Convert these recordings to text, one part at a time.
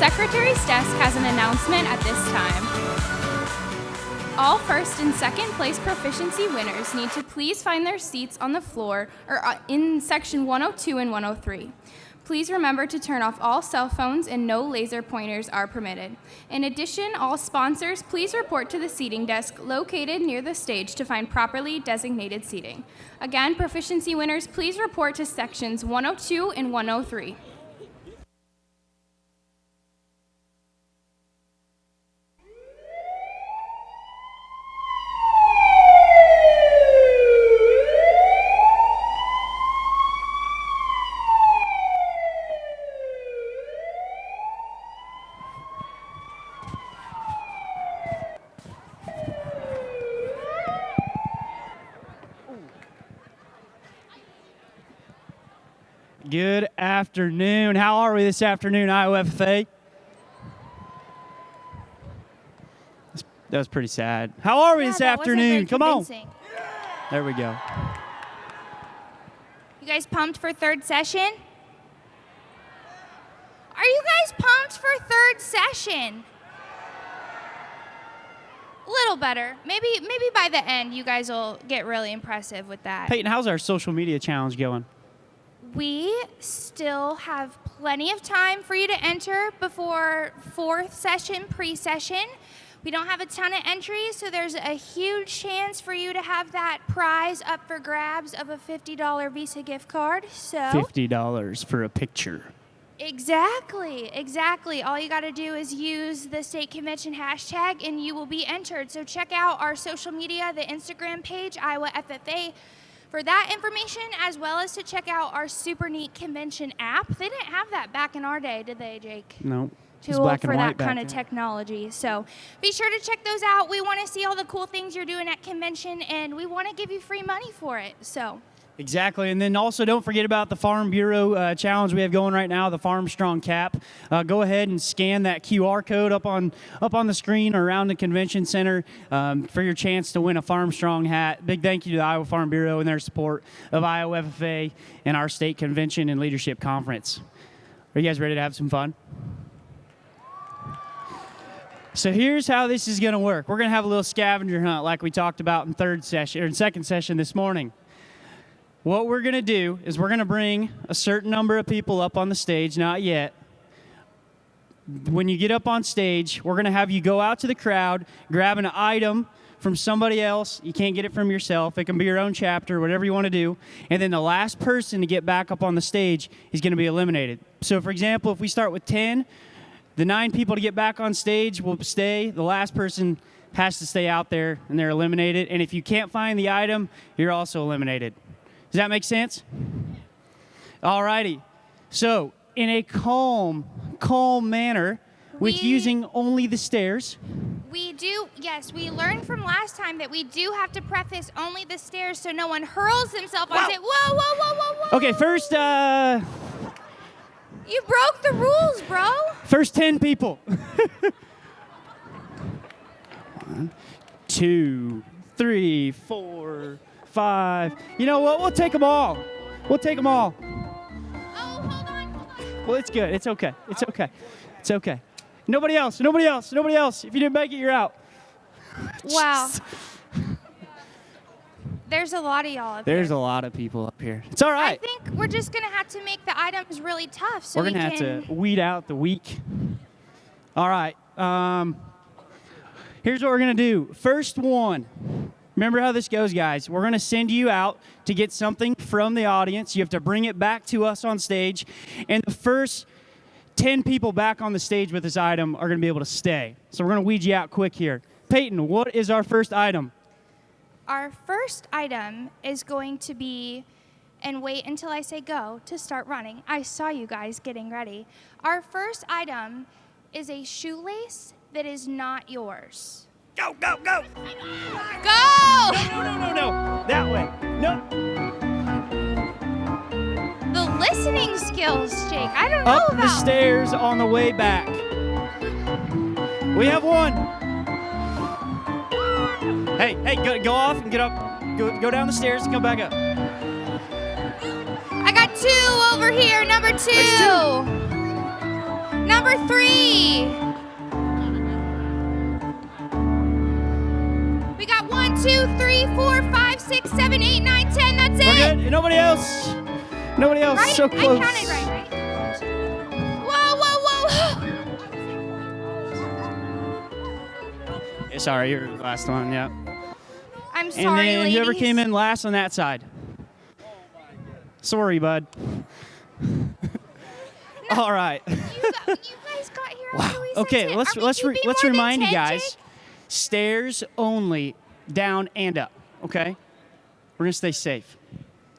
Secretary's desk has an announcement at this time. All first and second place proficiency winners need to please find their seats on the floor or in section 102 and 103. Please remember to turn off all cell phones and no laser pointers are permitted. In addition, all sponsors, please report to the seating desk located near the stage to find properly designated seating. Again, proficiency winners, please report to sections 102 and 103. Good afternoon. How are we this afternoon, Iowa FFA? That was pretty sad. How are we this afternoon? Come on. There we go. You guys pumped for third session? Are you guys pumped for third session? A little better. Maybe by the end you guys will get really impressive with that. Peyton, how's our social media challenge going? We still have plenty of time for you to enter before fourth session, pre-session. We don't have a ton of entries, so there's a huge chance for you to have that prize up for grabs of a $50 Visa gift card. So $50 for a picture. Exactly. All you got to do is use the state convention hashtag and you will be entered. So check out our social media, the Instagram page, Iowa FFA, for that information, as well as to check out our super neat convention app. They didn't have that back in our day, did they, Jake? No. Too old for that kind of technology. So be sure to check those out. We want to see all the cool things you're doing at convention, and we want to give you free money for it. So. Exactly, and then also don't forget about the Farm Bureau challenge we have going right now, the Farm Strong Cap. Go ahead and scan that QR code up on the screen or around the convention center for your chance to win a Farm Strong hat. Big thank you to the Iowa Farm Bureau and their support of Iowa FFA and our state convention and leadership conference. Are you guys ready to have some fun? So here's how this is going to work. We're going to have a little scavenger hunt like we talked about in second session this morning. What we're going to do is we're going to bring a certain number of people up on the stage, not yet. When you get up on stage, we're going to have you go out to the crowd, grab an item from somebody else. You can't get it from yourself. It can be your own chapter, whatever you want to do. And then the last person to get back up on the stage is going to be eliminated. So, for example, if we start with 10, the 9 people to get back on stage will stay. The last person has to stay out there, and they're eliminated. And if you can't find the item, you're also eliminated. Does that make sense? All righty. So, in a calm manner, with using only the stairs. We do, yes, we learned from last time that we do have to preface only the stairs so no one hurls themselves on it. Whoa. Okay, first, You broke the rules, bro. First 10 people. 1, 2, 3, 4, 5. You know what? We'll take them all. Oh, hold on. Well, it's good. It's okay. It's okay. Nobody else. If you didn't make it, you're out. Wow. There's a lot of y'all up There's here. a lot of people up here. It's all right. I think we're just going to have to make the items really tough so we're going to have to weed out the weak. All right. Here's what we're going to do. First one. Remember how this goes, guys. We're going to send you out to get something from the audience. You have to bring it back to us on stage. And the first 10 people back on the stage with this item are going to be able to stay. So we're going to weed you out quick here. Peyton, what is our first item? Our first item is going to be, and wait until I say go to start running. I saw you guys getting ready. Our first item is a shoelace that is not yours. Go! Go! No. That way. No. The listening skills, Jake. I don't know Up about. the stairs on the way back. We have one. Hey, go off and get up. Go down the stairs and come back up. I got 2 over here, number 2. Number 3. We got 1, 2, 3, 4, 5, 6, 7, 8, 9, 10. That's it. We're good. Nobody else. Nobody else. Right? So close. I counted right? Whoa, whoa, whoa. Yeah, sorry, you're the last one. Yeah. I'm sorry, And then ladies. whoever came in last on that side. Sorry, bud. All right. You guys got here after we said Okay, 10. let's Are we keeping let's more than remind you 10, guys. Jake? Stairs only, down and up. Okay. We're gonna stay safe.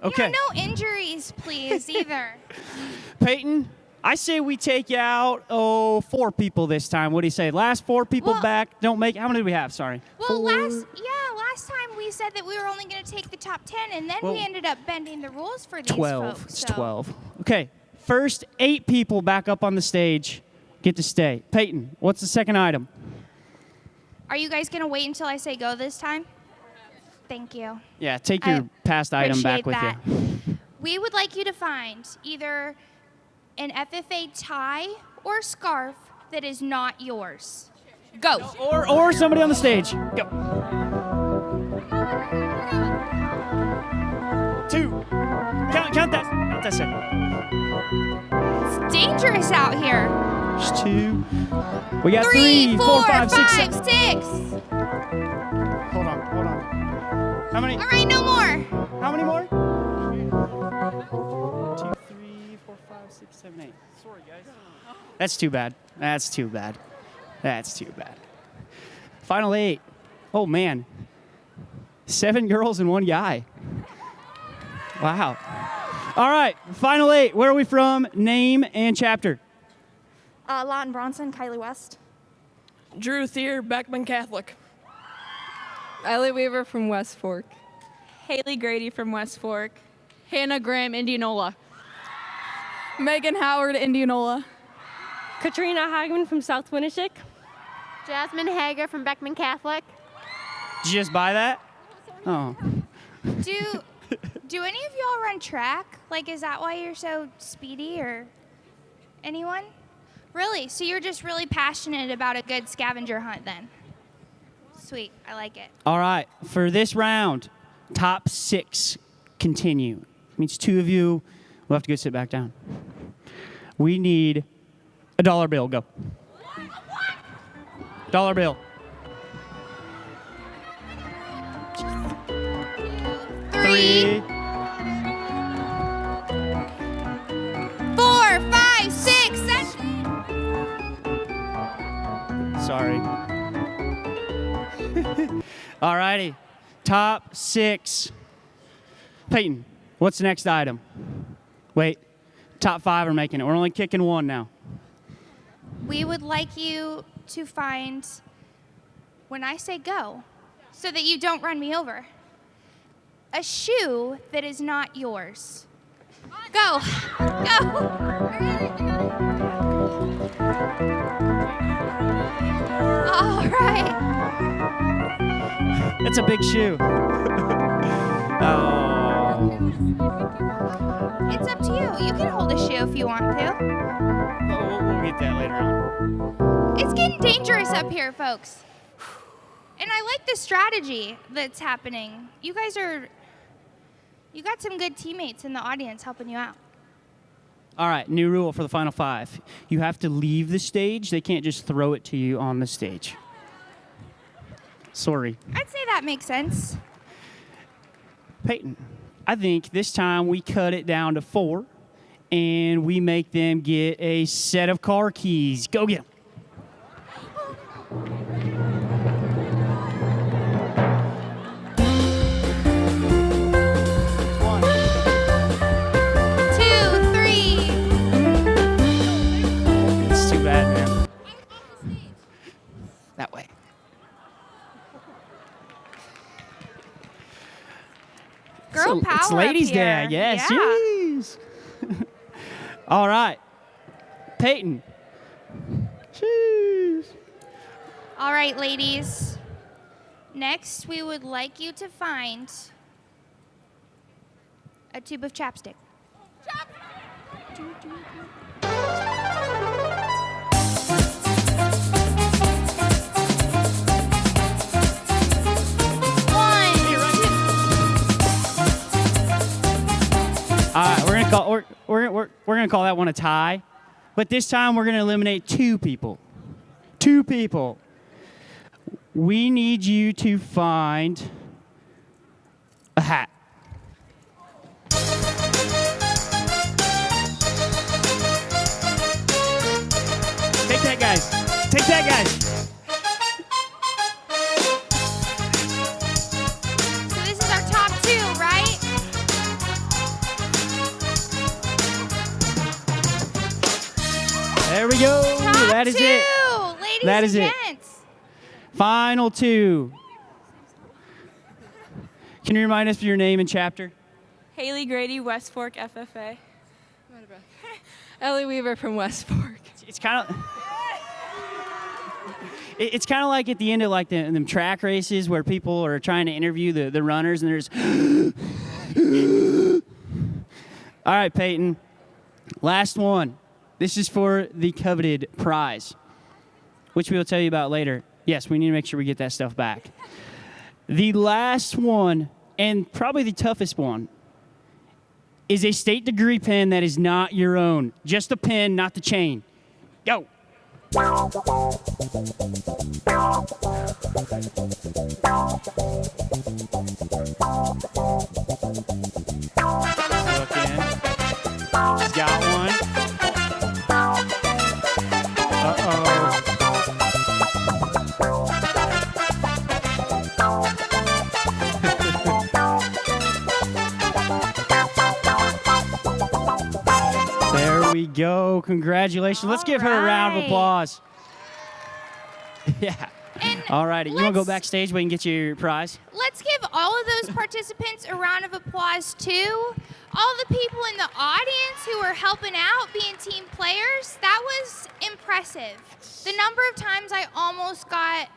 Okay. Yeah, no injuries, please, either. Peyton, I say we take out 4 people this time. What do you say? Last 4 people Well- back. Don't make. How many do we have? Sorry. Well, 4. last time we said that we were only going to take the top 10, and then Well, we ended up bending the rules for these 12. folks. It's so. 12. Okay. First 8 people back up on the stage get to stay. Peyton, what's the second item? Are you guys going to wait until I say go this time? Thank you. Yeah, take I your past item back appreciate with that. you. We would like you to find either an FFA tie or scarf that is not yours. Go. Or somebody on the stage. Go. 2. Count that. Count that second. It's dangerous out here. There's 2. We got 3, 4, 4, 5, 6, 5, 7. 6. Hold on. How many? All right, no more. How many more? 2, 3, 4, 5, 6, 7, 8. Sorry, guys. That's too bad. Final 8. Oh, man. 7 girls and 1 guy. Wow. All right, final 8. Where are we from? Name and chapter. Lawton Bronson, Kylie West. Drew Thier, Beckman Catholic. Ellie Weaver from West Fork. Haley Grady from West Fork. Hannah Graham, Indianola. Megan Howard, Indianola. Katrina Hagman from South Winneshiek. Jasmine Hager from Beckman Catholic. Did you just buy that? Oh. Do any of y'all run track? Like, is that why you're so speedy, or anyone? Really? So you're just really passionate about a good scavenger hunt then? Sweet, I like it. All right, for this round, top 6 continue. Means 2 of you will have to go sit back down. We need a $1 bill. Go. $1 bill. 3. 4, 5, 6, 7. Sorry. All righty, top 6. Peyton, what's the next item? Wait, top 5 are making it. We're only kicking 1 now. We would like you to find, when I say go, so that you don't run me over, a shoe that is not yours. Go. Go. All right. That's a big shoe. Oh. It's up to you. You can hold a shoe if you want to. We'll get that later on. It's getting dangerous up here, folks. And I like the strategy that's happening. You got some good teammates in the audience helping you out. All right, new rule for the final 5. You have to leave the stage. They can't just throw it to you on the stage. Sorry. I'd say that makes sense. Peyton, I think this time we cut it down to 4, and we make them get a set of car keys. Go get them. It's too bad, man. That way. Girl power It's Ladies' up Day, here. I guess. Yeah. Jeez. All right. Peyton. Jeez. All right, ladies. Next, we would like you to find a tube of chapstick. All right, we're gonna call that one a tie, but this time we're gonna eliminate 2 people. 2 people. We need you to find a hat. Take that, guys. Take that, guys. So this is our top 2, right? There we go. Top That is 2, it. ladies That is and it. gents. Final 2. Can you remind us of your name and chapter? Haley Grady, West Fork, FFA. Ellie Weaver from West Fork. It's kind of. It's kind of like at the end of like them track races where people are trying to interview the runners and there's. All right, Peyton. Last one. This is for the coveted prize, which we will tell you about later. Yes, we need to make sure we get that stuff back. The last one, and probably the toughest one, is a state degree pen that is not your own. Just the pen, not the chain. Go. Look in. He's got one. Uh-oh. There we go. Congratulations. Let's give her a round of right. applause. Yeah. And All righty. You want to go let's- backstage where you can get your prize? Let's give all of those participants a round of applause too. All the people in the audience who are helping out, being team players, that was impressive. The number of times I almost got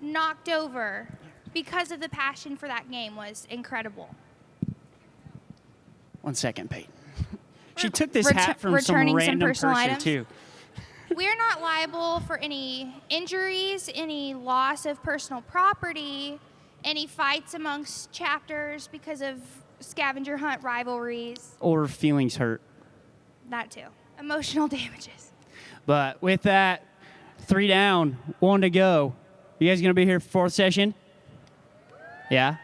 knocked over because of the passion for that game was incredible. 1 second, Peyton. She took this Retur- hat from some returning some random personal person, items? too. We're not liable for any injuries, any loss of personal property, any fights amongst chapters because of scavenger hunt rivalries. Or feelings hurt. That too. Emotional damages. But with that, 3 down, 1 to go. You guys going to be here for 4th session? Yeah.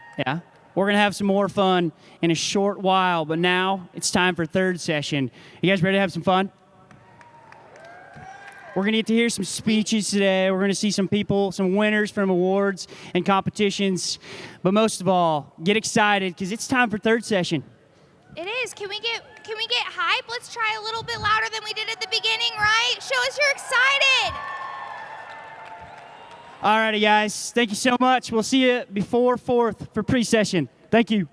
We're going to have some more fun in a short while, but now it's time for 3rd session. You guys ready to have some fun? We're going to get to hear some speeches today. We're going to see some people, some winners from awards and competitions. But most of all, get excited because it's time for 3rd session. It is. Can we get hype? Let's try a little bit louder than we did at the beginning, right? Show us you're excited. All righty, guys. Thank you so much. We'll see you before 4th for pre-session. Thank you.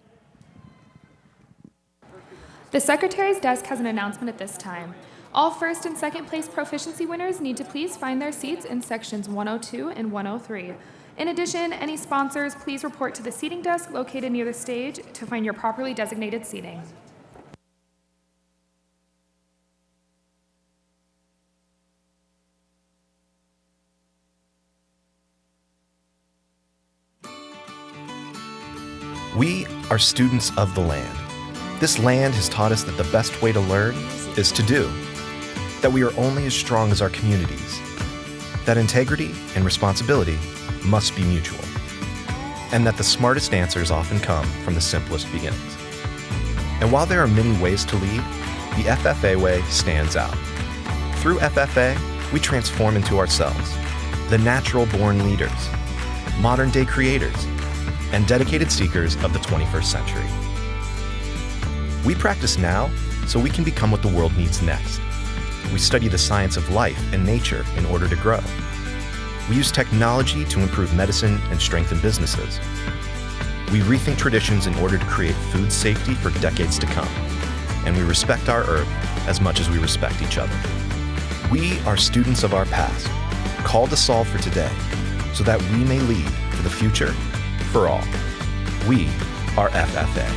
The Secretary's desk has an announcement at this time. All 1st and 2nd place proficiency winners need to please find their seats in sections 102 and 103. In addition, any sponsors, please report to the seating desk located near the stage to find your properly designated seating. We are students of the land. This land has taught us that the best way to learn is to do, that we are only as strong as our communities, that integrity and responsibility must be mutual, and that the smartest answers often come from the simplest beginnings. And while there are many ways to lead, the FFA way stands out. Through FFA, we transform into ourselves, the natural-born leaders, modern-day creators, and dedicated seekers of the 21st century. We practice now so we can become what the world needs next. We study the science of life and nature in order to grow. We use technology to improve medicine and strengthen businesses. We rethink traditions in order to create food safety for decades to come. And we respect our earth as much as we respect each other. We are students of our past, called to solve for today, so that we may lead for the future for all. We are FFA.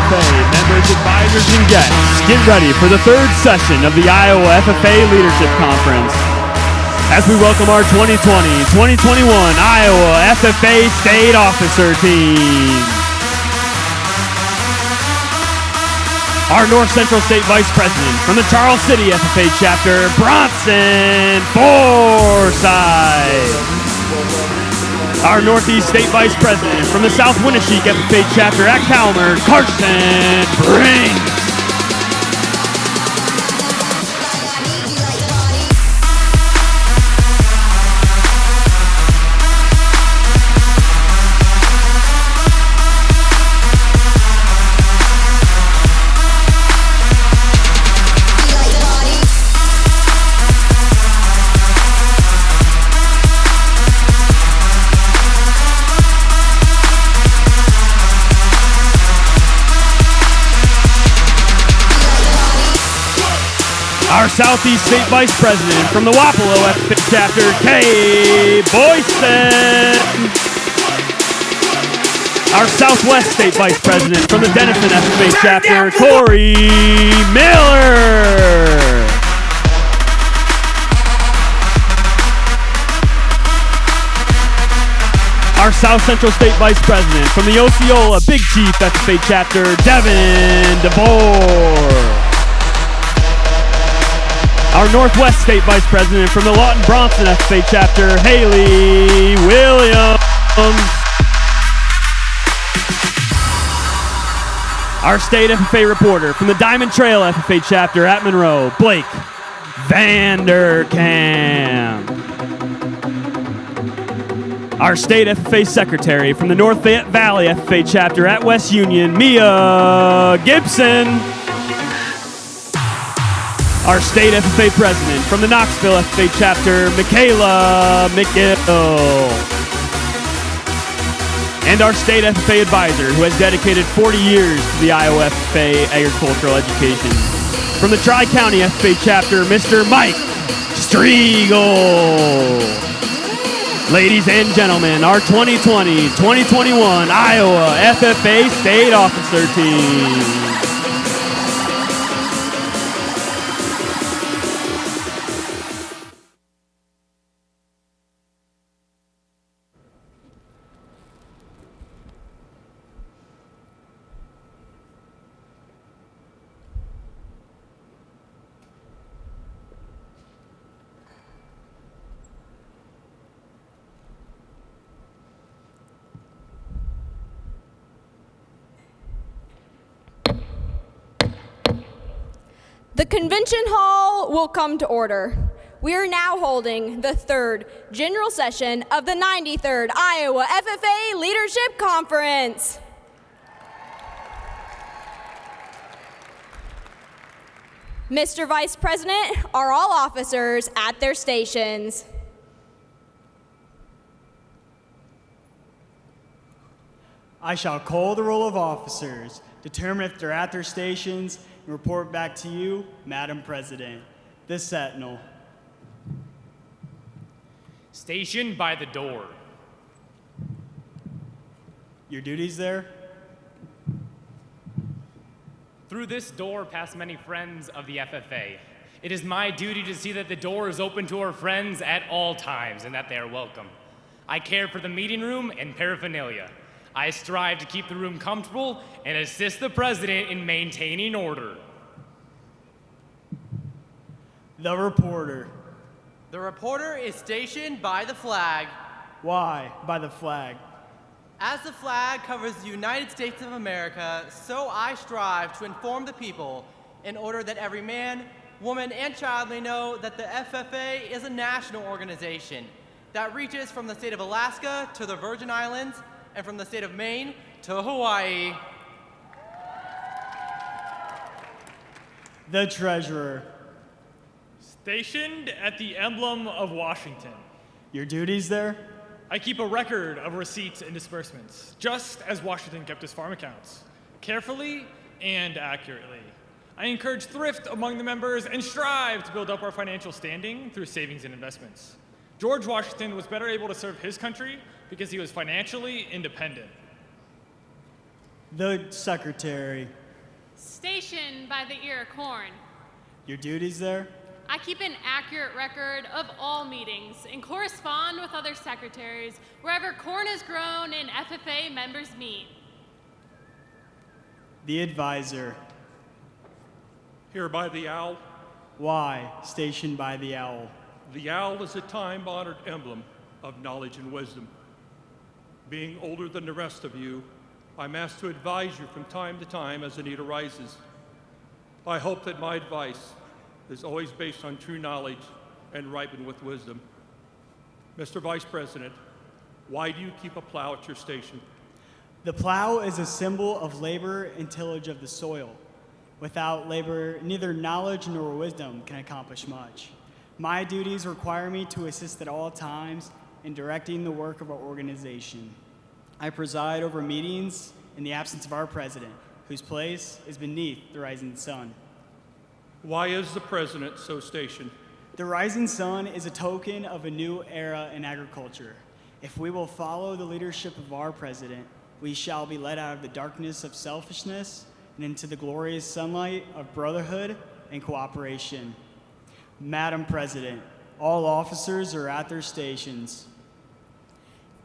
FFA members, advisors, and guests, get ready for the third session of the Iowa FFA Leadership Conference as we welcome our 2020-2021 Iowa FFA State Officer Team. Our North Central State Vice President from the Charles City FFA Chapter, Bronson Forsythe. Our Northeast State Vice President from the South Winneshiek FFA Chapter at Calmer, Carson Brink. Our Southeast State Vice President from the Wapello FFA Chapter, Kay Boyson. Our Southwest State Vice President from the Denison FFA Chapter, Corey Miller. Our South Central State Vice President from the Osceola Big Chief FFA Chapter, Devin DeBoer. Our Northwest State Vice President from the Lawton Bronson FFA Chapter, Haley Williams. Our State FFA Reporter from the Diamond Trail FFA Chapter at Monroe, Blake Vanderkamp. Our State FFA Secretary from the North Fayette Valley FFA Chapter at West Union, Mia Gibson. Our State FFA President from the Knoxville FFA Chapter, Michaela McGill. And our State FFA Advisor, who has dedicated 40 years to the Iowa FFA agricultural education. From the Tri-County FFA Chapter, Mr. Mike Striegel. Ladies and gentlemen, our 2020-2021 Iowa FFA State Officer Team. The convention hall will come to order. We are now holding the third general session of the 93rd Iowa FFA Leadership Conference. Mr. Vice President, are all officers at their stations? I shall call the roll of officers, determine if they're at their stations, and report back to you, Madam President. The Sentinel. Station by the door. Your duties there? Through this door pass many friends of the FFA. It is my duty to see that the door is open to our friends at all times and that they are welcome. I care for the meeting room and paraphernalia. I strive to keep the room comfortable and assist the president in maintaining order. The reporter. The reporter is stationed by the flag. Why by the flag? As the flag covers the United States of America, so I strive to inform the people in order that every man, woman, and child may know that the FFA is a national organization that reaches from the state of Alaska to the Virgin Islands and from the state of Maine to Hawaii. The treasurer. Stationed at the emblem of Washington. Your duties there? I keep a record of receipts and disbursements, just as Washington kept his farm accounts, carefully and accurately. I encourage thrift among the members and strive to build up our financial standing through savings and investments. George Washington was better able to serve his country because he was financially independent. The secretary. Stationed by the ear of corn. Your duties there? I keep an accurate record of all meetings and correspond with other secretaries wherever corn is grown and FFA members meet. The advisor. Here by the owl. Why stationed by the owl? The owl is a time-honored emblem of knowledge and wisdom. Being older than the rest of you, I'm asked to advise you from time to time as the need arises. I hope that my advice is always based on true knowledge and ripened with wisdom. Mr. Vice President, why do you keep a plow at your station? The plow is a symbol of labor and tillage of the soil. Without labor, neither knowledge nor wisdom can accomplish much. My duties require me to assist at all times in directing the work of our organization. I preside over meetings in the absence of our president, whose place is beneath the rising sun. Why is the president so stationed? The rising sun is a token of a new era in agriculture. If we will follow the leadership of our president, we shall be led out of the darkness of selfishness and into the glorious sunlight of brotherhood and cooperation. Madam President, all officers are at their stations.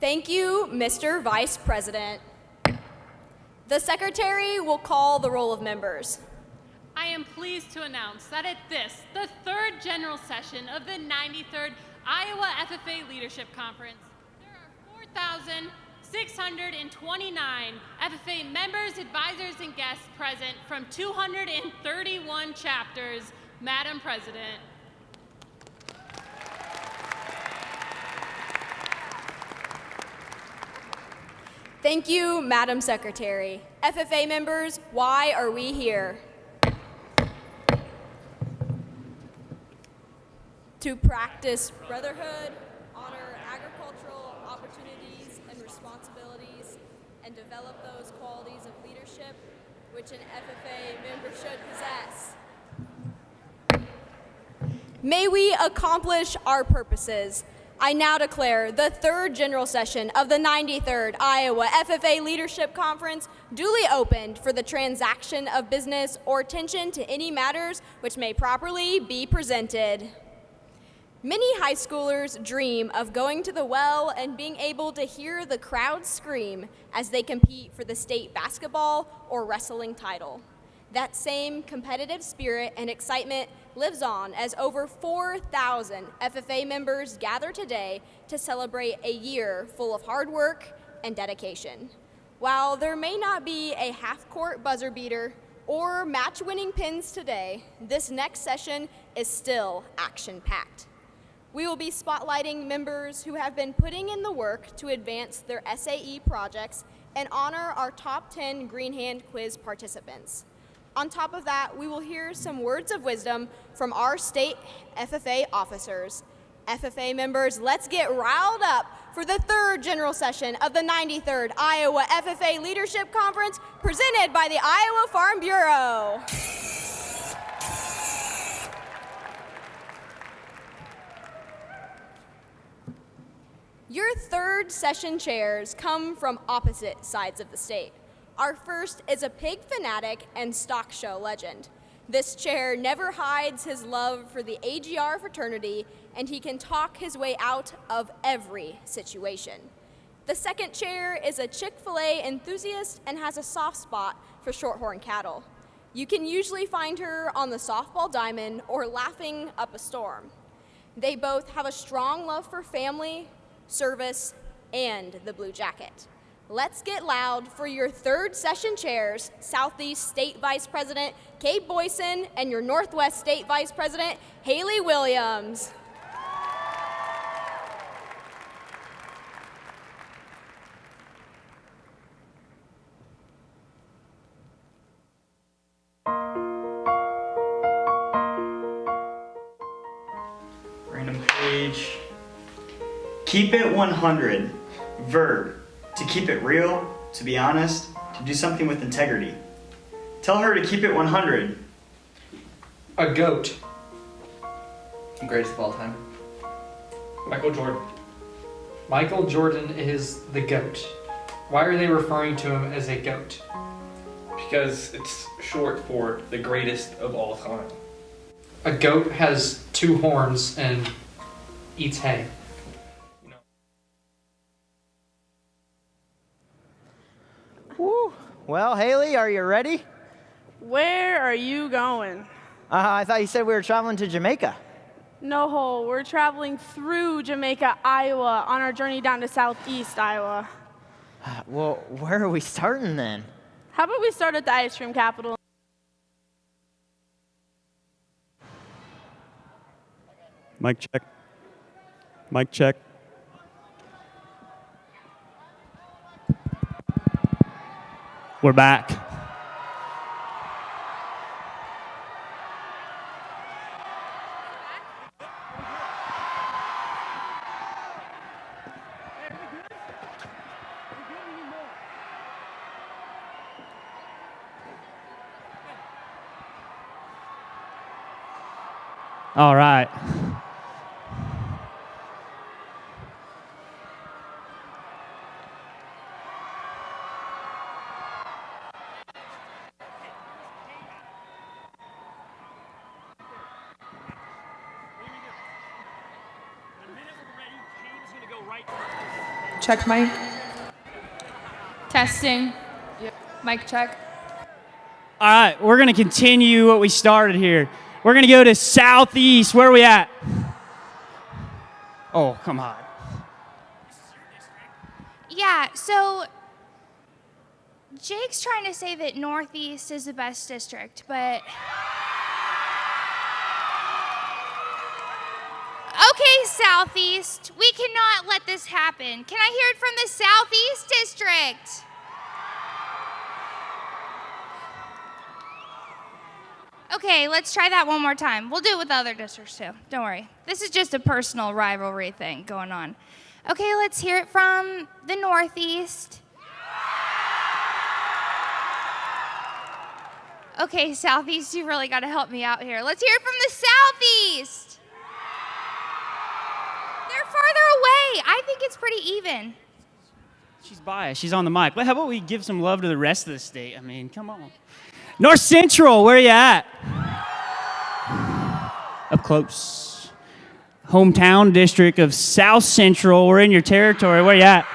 Thank you, Mr. Vice President. The Secretary will call the roll of members. I am pleased to announce that at this, the third general session of the 93rd Iowa FFA Leadership Conference, there are 4,629 FFA members, advisors, and guests present from 231 chapters. Madam President. Thank you, Madam Secretary. FFA members, why are we here? To practice brotherhood, honor agricultural opportunities and responsibilities, and develop those qualities of leadership which an FFA member should possess. May we accomplish our purposes. I now declare the third general session of the 93rd Iowa FFA Leadership Conference duly opened for the transaction of business or attention to any matters which may properly be presented. Many high schoolers dream of going to the well and being able to hear the crowd scream as they compete for the state basketball or wrestling title. That same competitive spirit and excitement lives on as over 4,000 FFA members gather today to celebrate a year full of hard work and dedication. While there may not be a half-court buzzer beater or match-winning pins today, this next session is still action-packed. We will be spotlighting members who have been putting in the work to advance their SAE projects and honor our top 10 Green Hand Quiz participants. On top of that, we will hear some words of wisdom from our state FFA officers. FFA members, let's get riled up for the third general session of the 93rd Iowa FFA Leadership Conference presented by the Iowa Farm Bureau. Your third session chairs come from opposite sides of the state. Our first is a pig fanatic and stock show legend. This chair never hides his love for the AGR fraternity, and he can talk his way out of every situation. The second chair is a Chick-fil-A enthusiast and has a soft spot for shorthorn cattle. You can usually find her on the softball diamond or laughing up a storm. They both have a strong love for family, service, and the blue jacket. Let's get loud for your third session chairs, Southeast State Vice President Kate Boyson and your Northwest State Vice President Haley Williams. Random page. Keep it 100. Verb. To keep it real, to be honest, to do something with integrity. Tell her to keep it 100. A goat. Greatest of all time. Michael Jordan. Michael Jordan is the GOAT. Why are they referring to him as a GOAT? Because it's short for the greatest of all time. A goat has 2 horns and eats hay. Woo. Well, Haley, are you ready? Where are you going? I thought you said we were traveling to Jamaica. No, we're traveling through Jamaica, Iowa, on our journey down to Southeast Iowa. Well, where are we starting then? How about we start at the ice cream capital? Mic check. Mic check. We're back. All right. Check mic. Testing. Yep. Mic check. All right, we're going to continue what we started here. We're going to go to Southeast. Where are we at? Oh, come on. Yeah, so Jake's trying to say that Northeast is the best district, but... Okay, Southeast, we cannot let this happen. Can I hear it from the Southeast District? Okay, let's try that one more time. We'll do it with other districts too. Don't worry. This is just a personal rivalry thing going on. Okay, let's hear it from the Northeast. Okay, Southeast, you really got to help me out here. Let's hear it from the Southeast. They're farther away. I think it's pretty even. She's biased. She's on the mic. Well, how about we give some love to the rest of the state? I mean, come on. North Central, where you at? Up close. Hometown district of South Central. We're in your territory. Where you at?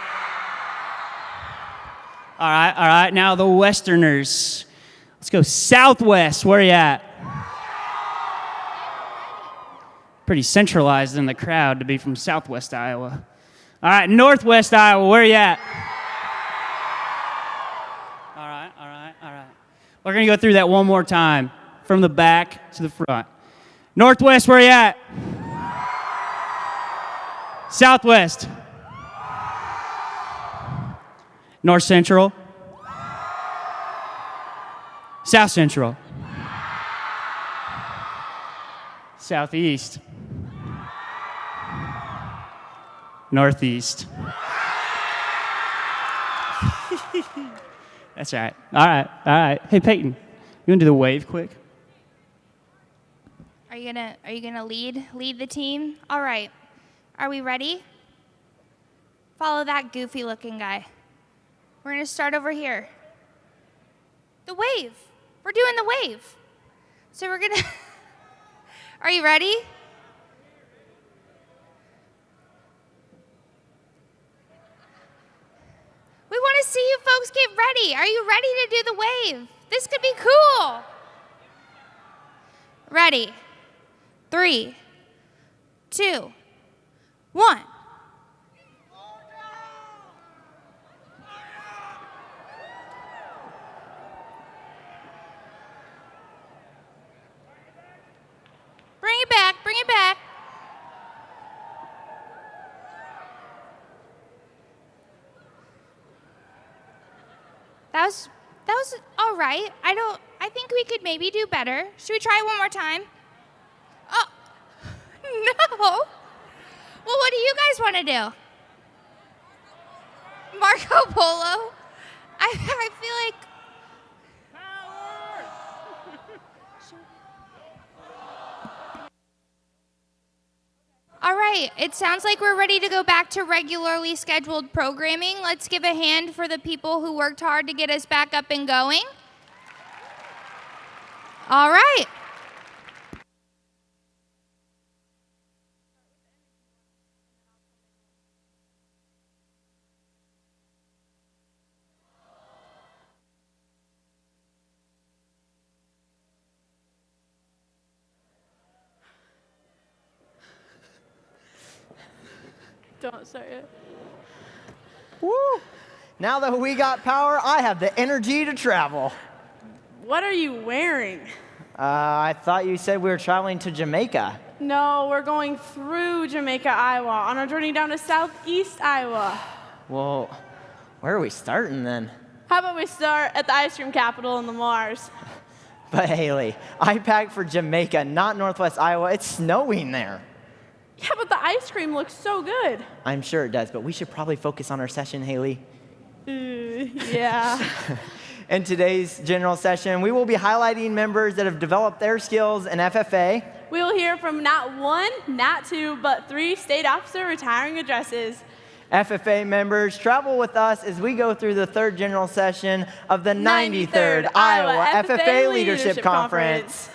All right. Now the Westerners. Let's go Southwest. Where you at? Pretty centralized in the crowd to be from Southwest Iowa. All right, Northwest Iowa. Where you at? All right. We're going to go through that one more time from the back to the front. Northwest, where you at? Southwest. North Central. South Central. Southeast. Northeast. That's right. All right. Hey, Peyton, you want to do the wave quick? Are you gonna lead the team? All right. Are we ready? Follow that goofy looking guy. We're gonna start over here. The wave. We're doing the wave. So we're gonna. Are you ready? We want to see you folks get ready. Are you ready to do the wave? This could be cool. Ready? 3, 2, 1. Bring it back, bring it back. That was all right. I think we could maybe do better. Should we try it one more time? Oh, no. Well, what do you guys want to do? Marco Polo? I feel like... All right, it sounds like we're ready to go back to regularly scheduled programming. Let's give a hand for the people who worked hard to get us back up and going. All right. Don't start yet. Woo! Now that we got power, I have the energy to travel. What are you wearing? I thought you said we were traveling to Jamaica. No, we're going through Jamaica, Iowa, on our journey down to southeast Iowa. Well, where are we starting then? How about we start at the ice cream capital in the Mars? But Haley, I packed for Jamaica, not Northwest Iowa. It's snowing there. Yeah, but the ice cream looks so good. I'm sure it does, but we should probably focus on our session, Haley. Yeah. In today's general session, we will be highlighting members that have developed their skills in FFA. We will hear from not one, not two, but 3 state officer retiring addresses. FFA members, travel with us as we go through the 3rd general session of the 93rd Iowa FFA Leadership Conference.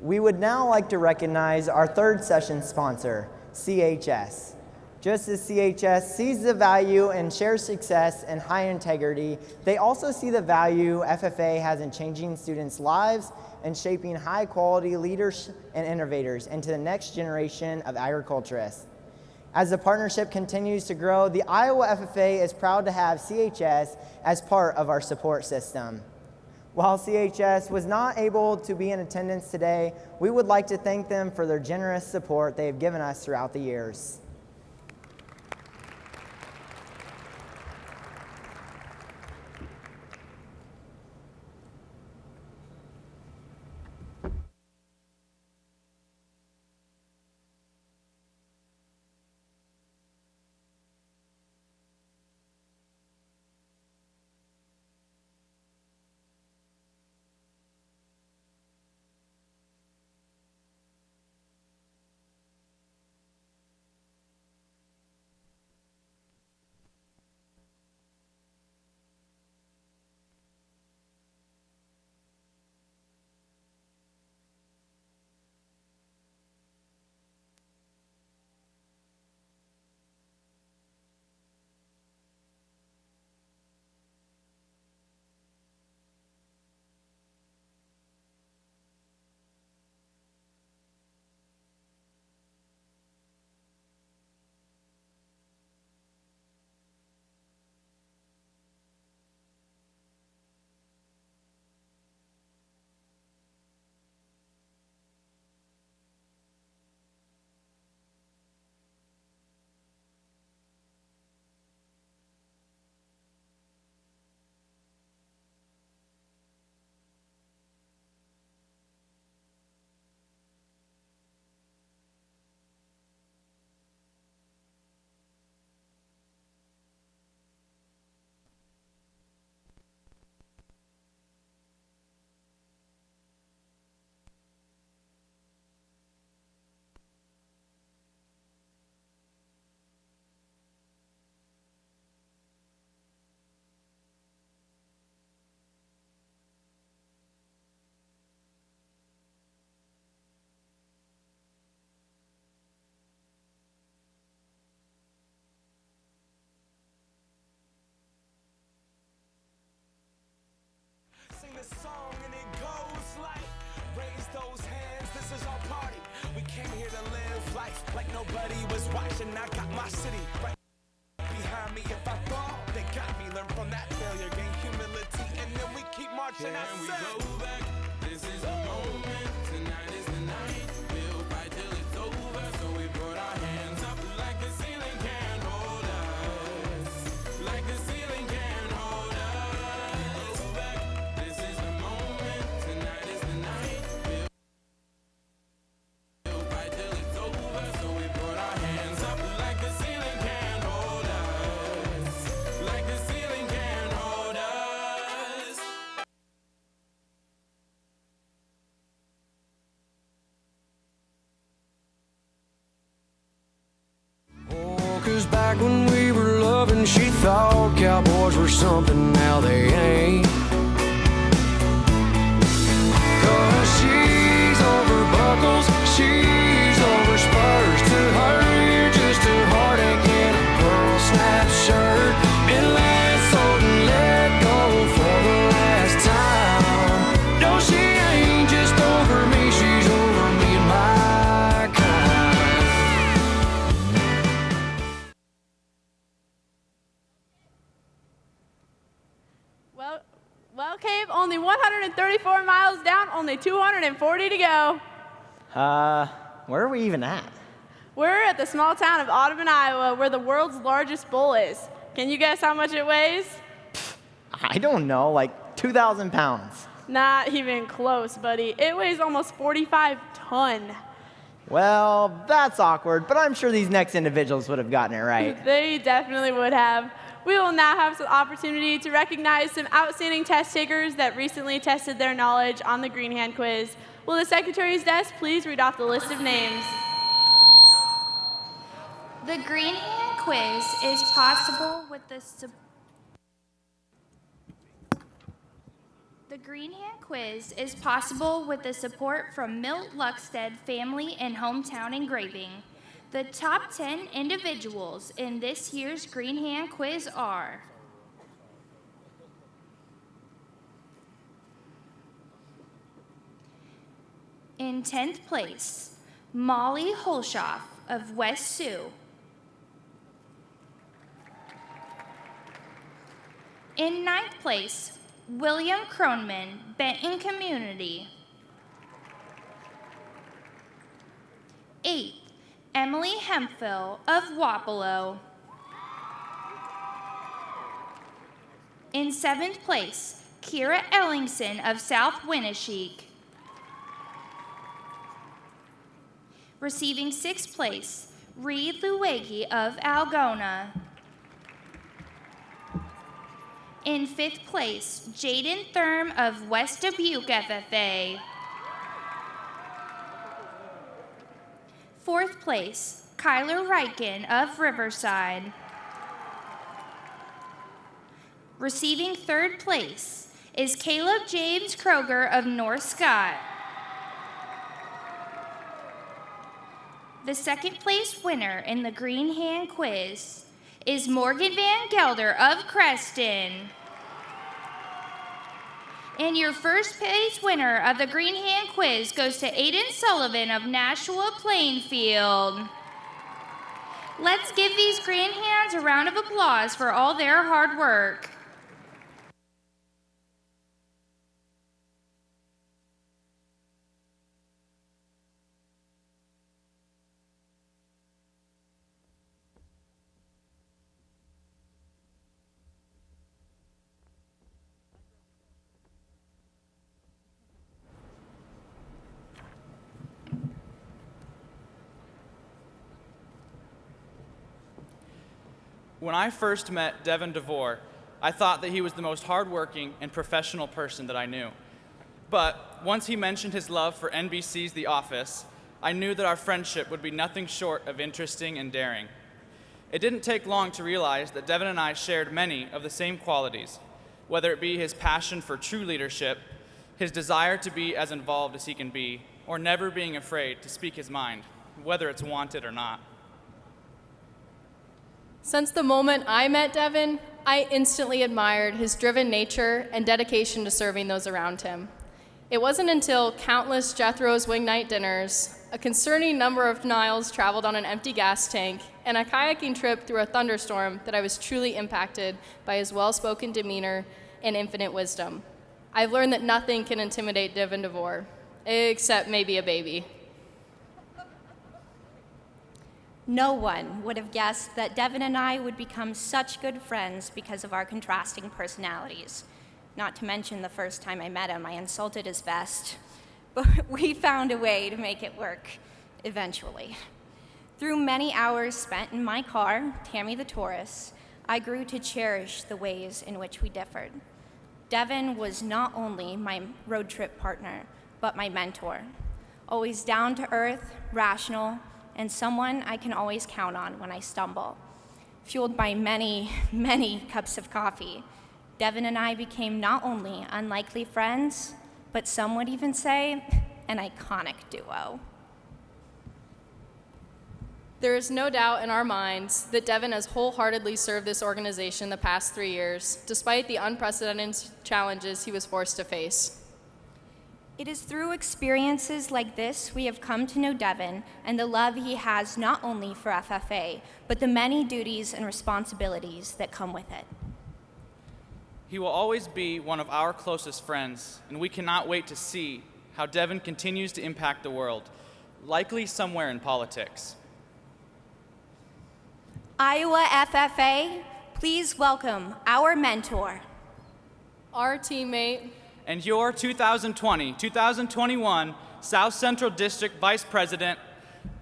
We would now like to recognize our 3rd session sponsor, CHS. Just as CHS sees the value and shares success and high integrity, they also see the value FFA has in changing students' lives and shaping high-quality leaders and innovators into the next generation of agriculturists. As the partnership continues to grow, the Iowa FFA is proud to have CHS as part of our support system. While CHS was not able to be in attendance today, we would like to thank them for their generous support they have given us throughout the years. is our party. We came here to live life like nobody was watching. I got my city right behind me. If I fall, they got me. Learn from that failure, gain humility, and then we keep marching. Can we go back? This is the moment. Tonight is the night. We'll fight till it's over. So we put our hands up like the ceiling can't hold us. Like the ceiling can't hold us. Go back. This is the moment. Tonight is the night. We'll fight till it's over. So we put our hands up like the ceiling can't hold us. Like the ceiling can't hold us. Oh, 'cause back when we were loving, she thought cowboys were something, now they ain't. 'Cause she's over buckles, she's over spurs. To her, you're just a heartache in a pearl snap shirt. Been sold and let go for the last time. No, she ain't just over me, she's over me and my kind. Well, Cave, only 134 miles down, only 240 to go. Where are we even at? We're at the small town of Audubon, Iowa, where the world's largest bull is. Can you guess how much it weighs? I don't know, like 2,000 pounds. Not even close, buddy. It weighs almost 45 tons. Well, that's awkward, but I'm sure these next individuals would have gotten it right. They definitely would have. We will now have some opportunity to recognize some outstanding test takers that recently tested their knowledge on the Green Hand Quiz. Will the Secretary's desk please read off the list of names? The Green Hand Quiz is possible with the support from Milt Luckstead Family and Hometown Engraving. The top 10 individuals in this year's Green Hand Quiz are in 10th place, Molly Holshoff of West Sioux. In 9th place, William Cronman, Benton Community. 8th, Emily Hemphill of Wapello. In 7th place, Kira Ellingson of South Winnesheek. Receiving 6th place, Reed Luwegi of Algona. In 5th place, Jaden Thurm of West Dubuque FFA. 4th place, Kyler Ryken of Riverside. Receiving 3rd place is Caleb James Kroger of North Scott. The 2nd place winner in the Green Hand Quiz is Morgan Van Gelder of Creston. And your 1st place winner of the Green Hand Quiz goes to Aiden Sullivan of Nashua Plainfield. Let's give these Green Hands a round of applause for all their hard work. When I first met Devin DeVore, I thought that he was the most hardworking and professional person that I knew. But once he mentioned his love for NBC's The Office, I knew that our friendship would be nothing short of interesting and daring. It didn't take long to realize that Devin and I shared many of the same qualities, whether it be his passion for true leadership, his desire to be as involved as he can be, or never being afraid to speak his mind, whether it's wanted or not. Since the moment I met Devin, I instantly admired his driven nature and dedication to serving those around him. It wasn't until countless Jethro's Wing Night dinners, a concerning number of miles traveled on an empty gas tank, and a kayaking trip through a thunderstorm that I was truly impacted by his well-spoken demeanor and infinite wisdom. I've learned that nothing can intimidate Devin DeVore, except maybe a baby. No one would have guessed that Devin and I would become such good friends because of our contrasting personalities. Not to mention the first time I met him, I insulted his vest. But we found a way to make it work, eventually. Through many hours spent in my car, Tammy the Taurus, I grew to cherish the ways in which we differed. Devin was not only my road trip partner, but my mentor. Always down to earth, rational, and someone I can always count on when I stumble. Fueled by many, many cups of coffee, Devin and I became not only unlikely friends, but some would even say an iconic duo. There is no doubt in our minds that Devin has wholeheartedly served this organization the past 3 years, despite the unprecedented challenges he was forced to face. It is through experiences like this we have come to know Devin and the love he has not only for FFA, but the many duties and responsibilities that come with it. He will always be one of our closest friends, and we cannot wait to see how Devin continues to impact the world, likely somewhere in politics. Iowa FFA, please welcome our mentor, our teammate, and your 2020-2021 South Central District Vice President,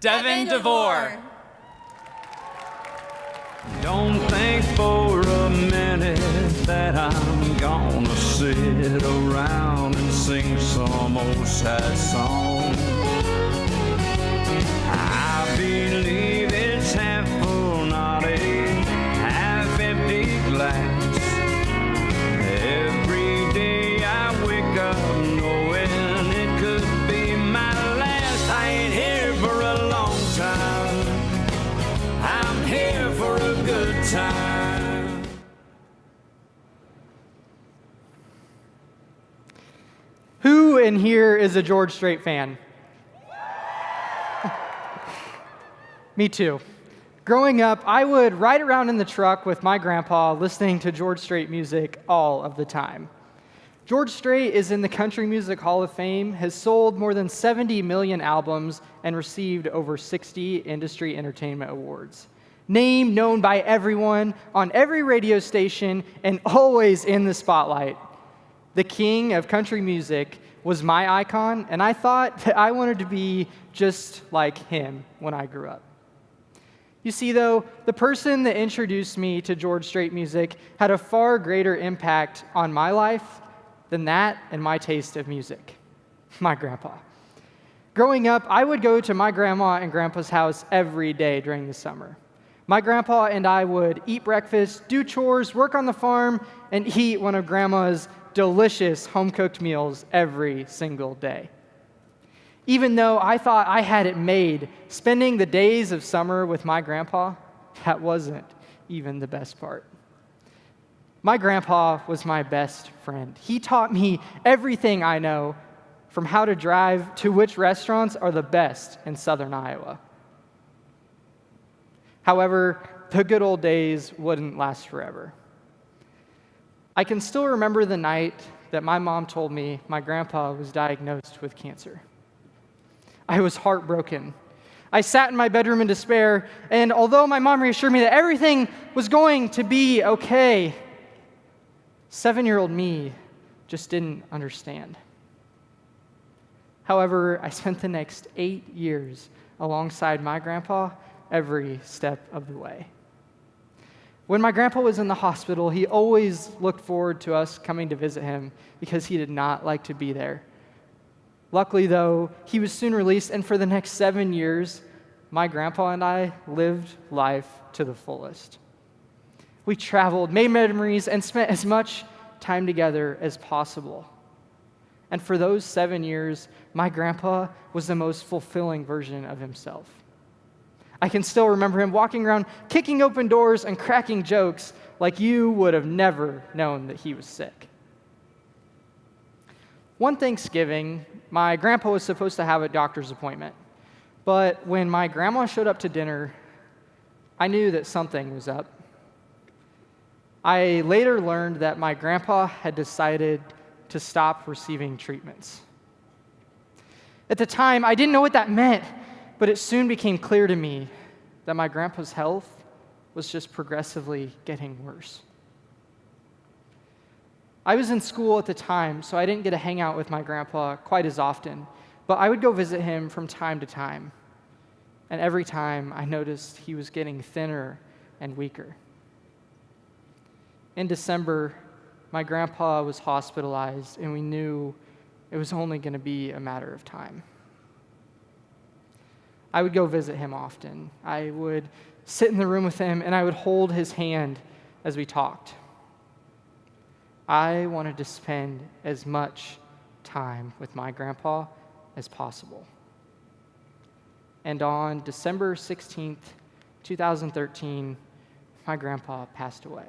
Devin DeVore. Don't think for a minute that I'm gonna sit around and sing some old sad song. I believe it's half full, not a half empty glass. Every day I wake up knowing it could be my last. I ain't here for a long time, I'm here for a good time. Who in here is a George Strait fan? Me too. Growing up, I would ride around in the truck with my grandpa listening to George Strait music all of the time. George Strait is in the Country Music Hall of Fame, has sold more than 70 million albums, and received over 60 industry entertainment awards. Name known by everyone, on every radio station, and always in the spotlight. The king of country music was my icon, and I thought that I wanted to be just like him when I grew up. You see, though, the person that introduced me to George Strait music had a far greater impact on my life than that and my taste of music, my grandpa. Growing up, I would go to my grandma and grandpa's house every day during the summer. My grandpa and I would eat breakfast, do chores, work on the farm, and eat one of grandma's delicious home-cooked meals every single day. Even though I thought I had it made, spending the days of summer with my grandpa, that wasn't even the best part. My grandpa was my best friend. He taught me everything I know, from how to drive to which restaurants are the best in southern Iowa. However, the good old days wouldn't last forever. I can still remember the night that my mom told me my grandpa was diagnosed with cancer. I was heartbroken. I sat in my bedroom in despair, and although my mom reassured me that everything was going to be okay, 7-year-old me just didn't understand. However, I spent the next 8 years alongside my grandpa every step of the way. When my grandpa was in the hospital, he always looked forward to us coming to visit him because he did not like to be there. Luckily, though, he was soon released, and for the next 7 years, my grandpa and I lived life to the fullest. We traveled, made memories, and spent as much time together as possible. And for those 7 years, my grandpa was the most fulfilling version of himself. I can still remember him walking around, kicking open doors and cracking jokes like you would have never known that he was sick. One Thanksgiving, my grandpa was supposed to have a doctor's appointment. But when my grandma showed up to dinner, I knew that something was up. I later learned that my grandpa had decided to stop receiving treatments. At the time, I didn't know what that meant, but it soon became clear to me that my grandpa's health was just progressively getting worse. I was in school at the time, so I didn't get to hang out with my grandpa quite as often, but I would go visit him from time to time. And every time, I noticed he was getting thinner and weaker. In December, my grandpa was hospitalized, and we knew it was only going to be a matter of time. I would go visit him often. I would sit in the room with him, and I would hold his hand as we talked. I wanted to spend as much time with my grandpa as possible. And on December 16th, 2013, my grandpa passed away.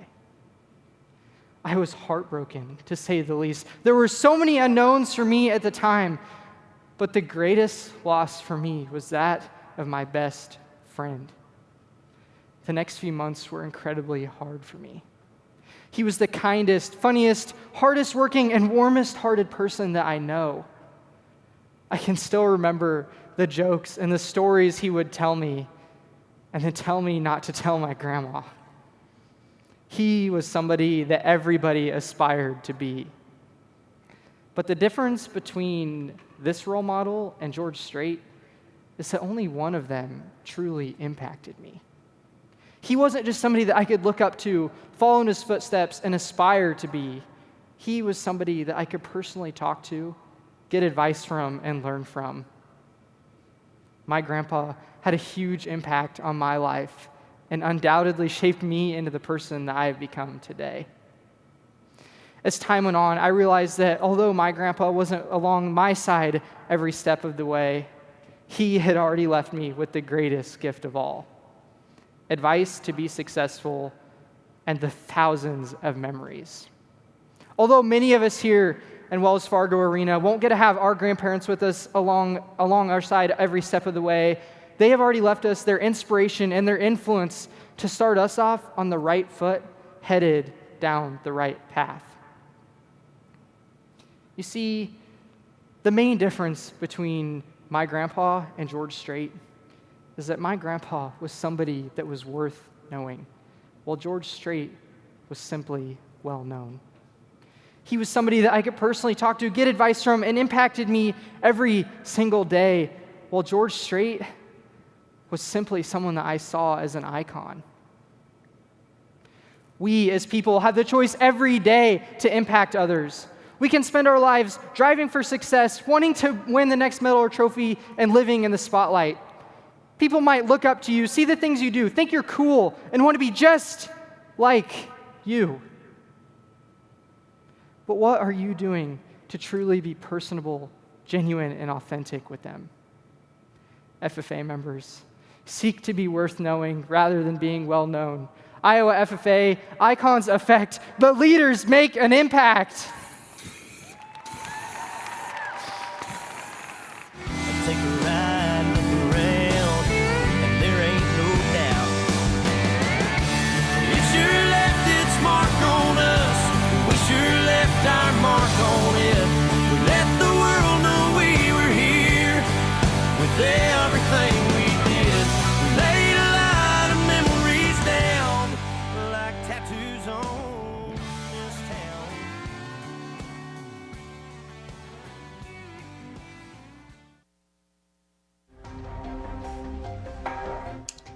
I was heartbroken, to say the least. There were so many unknowns for me at the time, but the greatest loss for me was that of my best friend. The next few months were incredibly hard for me. He was the kindest, funniest, hardest working, and warmest hearted person that I know. I can still remember the jokes and the stories he would tell me, and then tell me not to tell my grandma. He was somebody that everybody aspired to be. But the difference between this role model and George Strait is that only one of them truly impacted me. He wasn't just somebody that I could look up to, follow in his footsteps, and aspire to be. He was somebody that I could personally talk to, get advice from, and learn from. My grandpa had a huge impact on my life and undoubtedly shaped me into the person that I have become today. As time went on, I realized that although my grandpa wasn't along my side every step of the way, he had already left me with the greatest gift of all: advice to be successful and the thousands of memories. Although many of us here in Wells Fargo Arena won't get to have our grandparents with us along our side every step of the way, they have already left us their inspiration and their influence to start us off on the right foot, headed down the right path. You see, the main difference between my grandpa and George Strait is that my grandpa was somebody that was worth knowing, while George Strait was simply well known. He was somebody that I could personally talk to, get advice from, and impacted me every single day, while George Strait was simply someone that I saw as an icon. We as people have the choice every day to impact others. We can spend our lives driving for success, wanting to win the next medal or trophy, and living in the spotlight. People might look up to you, see the things you do, think you're cool, and want to be just like you. But what are you doing to truly be personable, genuine, and authentic with them? FFA members, seek to be worth knowing rather than being well known. Iowa FFA, icons affect, but leaders make an impact. Take a ride, look around, and there ain't no doubt. It sure left its mark on us. We sure left our mark on it. We let the world know we were here with everything we did. We laid a lot of memories down like tattoos on this town.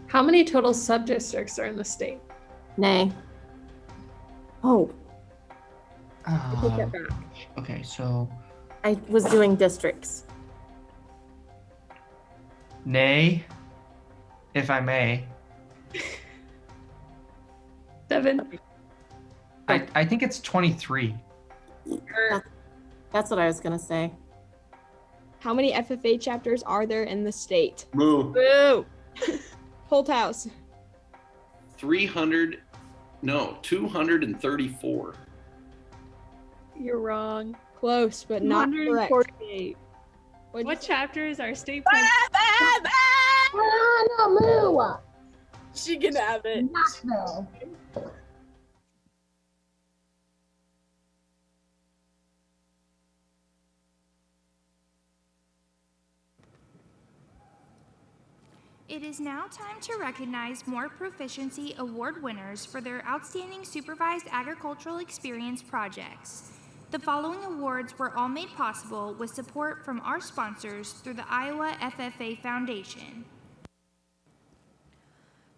How many total sub-districts are in the state? Nay. Oh, I take that back. okay, so I was doing districts. Nay, if I may. Devin? I think it's 23. That's what I was gonna say. How many FFA chapters are there in the state? Moo. Boo! Holthouse. 234. You're wrong. Close, but not correct. 148. What chapters are state plans? She can have it. It is now time to recognize more Proficiency Award winners for their outstanding supervised agricultural experience projects. The following awards were all made possible with support from our sponsors through the Iowa FFA Foundation.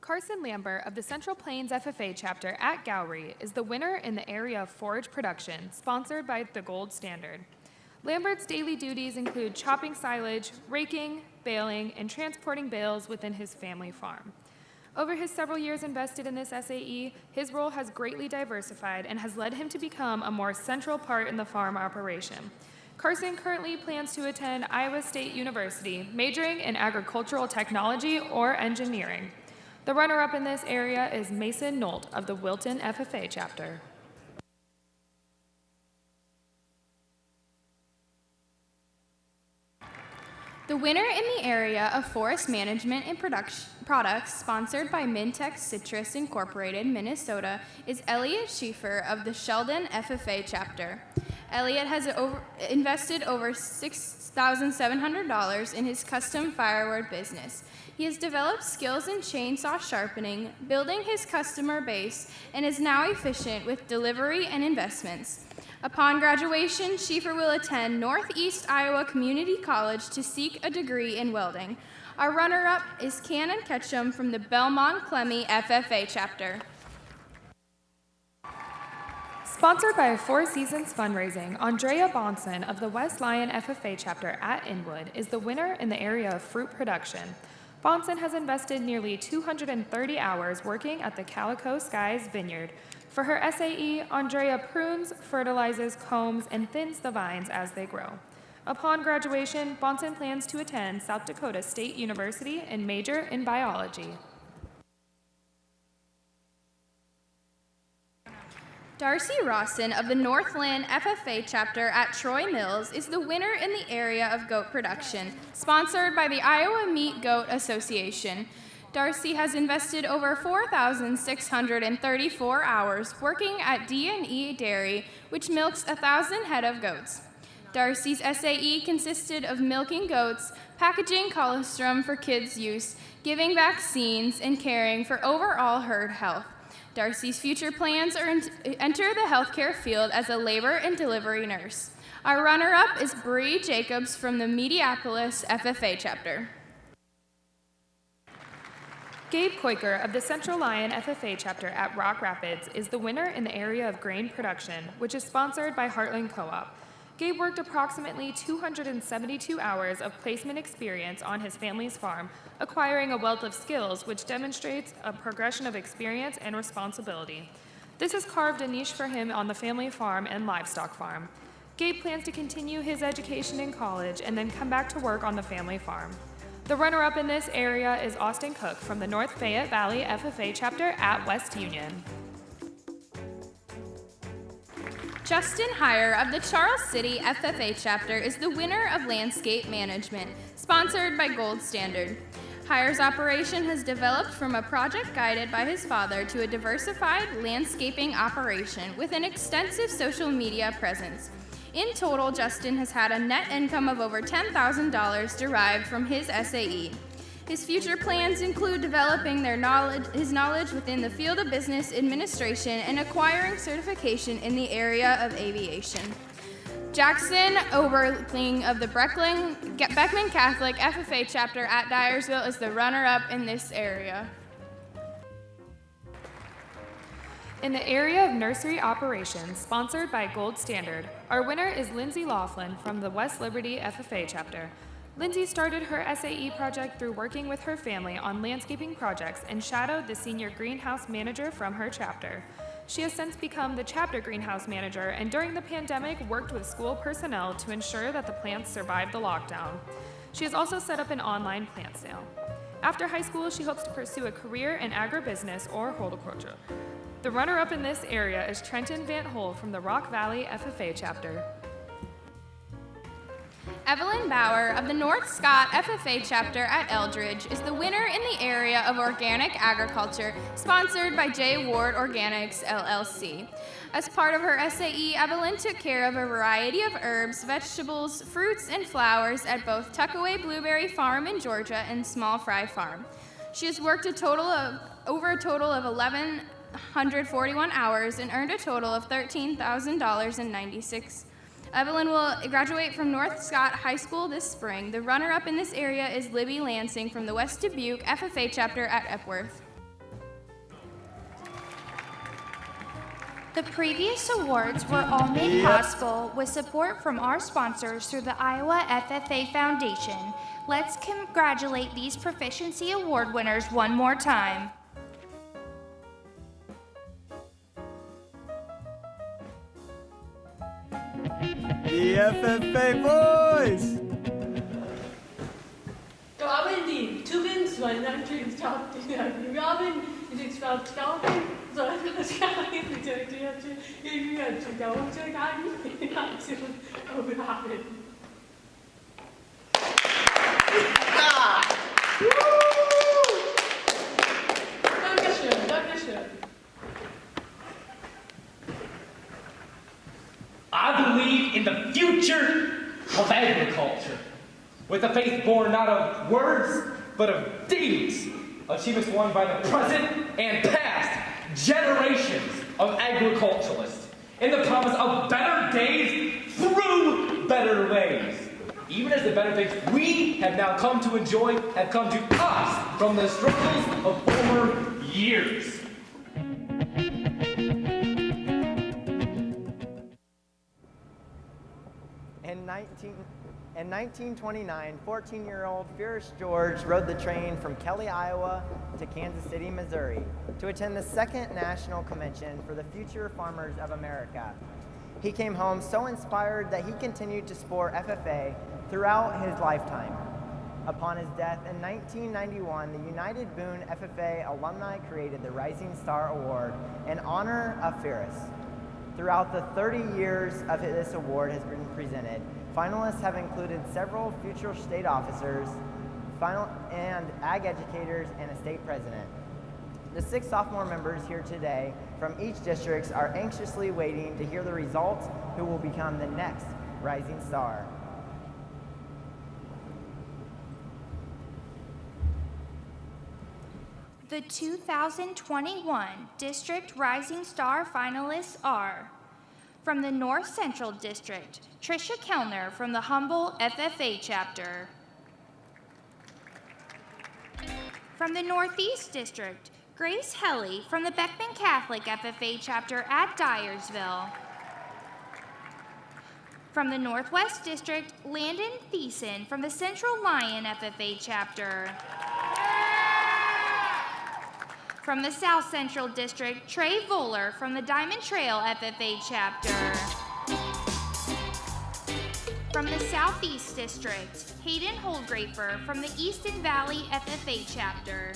Carson Lambert of the Central Plains FFA chapter at Gowrie is the winner in the area of forage production, sponsored by the Gold Standard. Lambert's daily duties include chopping silage, raking, baling, and transporting bales within his family farm. Over his several years invested in this SAE, his role has greatly diversified and has led him to become a more central part in the farm operation. Carson currently plans to attend Iowa State University, majoring in agricultural technology or engineering. The runner-up in this area is Mason Nolt of the Wilton FFA chapter. The winner in the area of forest management and products sponsored by Mintex Citrus Incorporated, Minnesota, is Elliot Schieffer of the Sheldon FFA chapter. Elliot has invested over $6,700 in his custom firewood business. He has developed skills in chainsaw sharpening, building his customer base, and is now efficient with delivery and investments. Upon graduation, Schieffer will attend Northeast Iowa Community College to seek a degree in welding. Our runner-up is Cannon Ketchum from the Belmont Clemmy FFA chapter. Sponsored by Four Seasons Fundraising, Andrea Bonson of the West Lyon FFA chapter at Inwood is the winner in the area of fruit production. Bonson has invested nearly 230 hours working at the Calico Skies Vineyard. For her SAE, Andrea prunes, fertilizes, combs, and thins the vines as they grow. Upon graduation, Bonson plans to attend South Dakota State University and major in biology. Darcy Rawson of the Northland FFA chapter at Troy Mills is the winner in the area of goat production, sponsored by the Iowa Meat Goat Association. Darcy has invested over 4,634 hours working at D&E Dairy, which milks 1,000 head of goats. Darcy's SAE consisted of milking goats, packaging colostrum for kids' use, giving vaccines, and caring for overall herd health. Darcy's future plans are to enter the healthcare field as a labor and delivery nurse. Our runner-up is Bree Jacobs from the Mediapolis FFA chapter. Gabe Koiker of the Central Lyon FFA chapter at Rock Rapids is the winner in the area of grain production, which is sponsored by Heartland Co-op. Gabe worked approximately 272 hours of placement experience on his family's farm, acquiring a wealth of skills which demonstrates a progression of experience and responsibility. This has carved a niche for him on the family farm and livestock farm. Gabe plans to continue his education in college and then come back to work on the family farm. The runner-up in this area is Austin Cook from the North Fayette Valley FFA chapter at West Union. Justin Heyer of the Charles City FFA chapter is the winner of Landscape Management, sponsored by Gold Standard. Heyer's operation has developed from a project guided by his father to a diversified landscaping operation with an extensive social media presence. In total, Justin has had a net income of over $10,000 derived from his SAE. His future plans include developing his knowledge within the field of business administration and acquiring certification in the area of aviation. Jackson Oberling of the Beckman Catholic FFA chapter at Dyersville is the runner-up in this area. In the area of nursery operations, sponsored by Gold Standard, our winner is Lindsay Laughlin from the West Liberty FFA chapter. Lindsay started her SAE project through working with her family on landscaping projects and shadowed the senior greenhouse manager from her chapter. She has since become the chapter greenhouse manager and during the pandemic worked with school personnel to ensure that the plants survived the lockdown. She has also set up an online plant sale. After high school, she hopes to pursue a career in agribusiness or horticulture. The runner-up in this area is Trenton Van Hole from the Rock Valley FFA chapter. Evelyn Bauer of the North Scott FFA chapter at Eldridge is the winner in the area of organic agriculture, sponsored by J. Ward Organics, LLC. As part of her SAE, Evelyn took care of a variety of herbs, vegetables, fruits, and flowers at both Tuckaway Blueberry Farm in Georgia and Small Fry Farm. She has worked over a total of 1,141 hours and earned a total of $13,000.96. Evelyn will graduate from North Scott High School this spring. The runner-up in this area is Libby Lansing from the West Dubuque FFA chapter at Epworth. The previous awards were all made possible with support from our sponsors through the Iowa FFA Foundation. Let's congratulate these Proficiency Award winners one more time. The FFA Boys! Wir haben die Tugend, natürlich wir haben die Skaufen, so etwas kann ich nicht I believe in the future of agriculture, with a faith born not of words, but of deeds. Achievements won by the present and past generations of agriculturalists, in the promise of better days through better ways. Even as the better things we have now come to enjoy have come to us from the struggles of former years. In 1929, 14-year-old Fierce George rode the train from Kelly, Iowa to Kansas City, Missouri to attend the second National Convention for the Future Farmers of America. He came home so inspired that he continued to sport FFA throughout his lifetime. Upon his death in 1991, the United Boone FFA Alumni created the Rising Star Award in honor of Fierce. Throughout the 30 years of this award has been presented, finalists have included several future state officers, and ag educators, and a state president. The 6 sophomore members here today from each district are anxiously waiting to hear the results who will become the next Rising Star. The 2021 District Rising Star finalists are: from the North Central District, Tricia Kellner from the Humboldt FFA chapter. From the Northeast District, Grace Helly from the Beckman Catholic FFA chapter at Dyersville. From the Northwest District, Landon Thiessen from the Central Lyon FFA chapter. From the South Central District, Trey Voller from the Diamond Trail FFA chapter. From the Southeast District, Hayden Holdgrafer from the Easton Valley FFA chapter.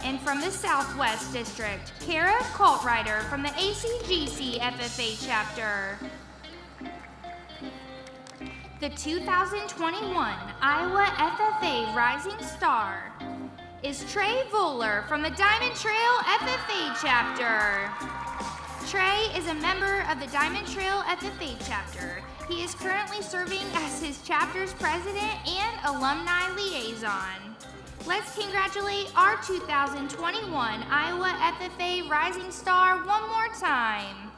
And from the Southwest District, Kara Coltrider from the ACGC FFA chapter. The 2021 Iowa FFA Rising Star is Trey Voller from the Diamond Trail FFA chapter. Trey is a member of the Diamond Trail FFA chapter. He is currently serving as his chapter's president and alumni liaison. Let's congratulate our 2021 Iowa FFA Rising Star one more time.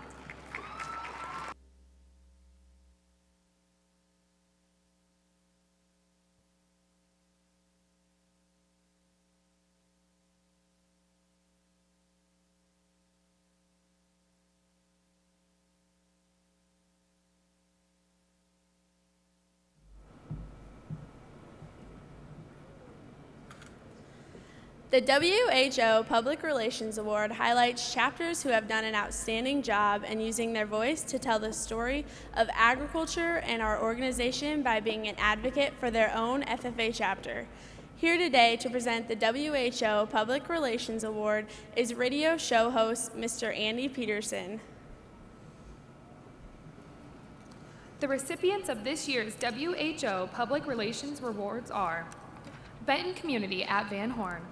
The WHO Public Relations Award highlights chapters who have done an outstanding job in using their voice to tell the story of agriculture and our organization by being an advocate for their own FFA chapter. Here today to present the WHO Public Relations Award is radio show host Mr. Andy Peterson. The recipients of this year's WHO Public Relations Awards are Benton Community at Van Horn,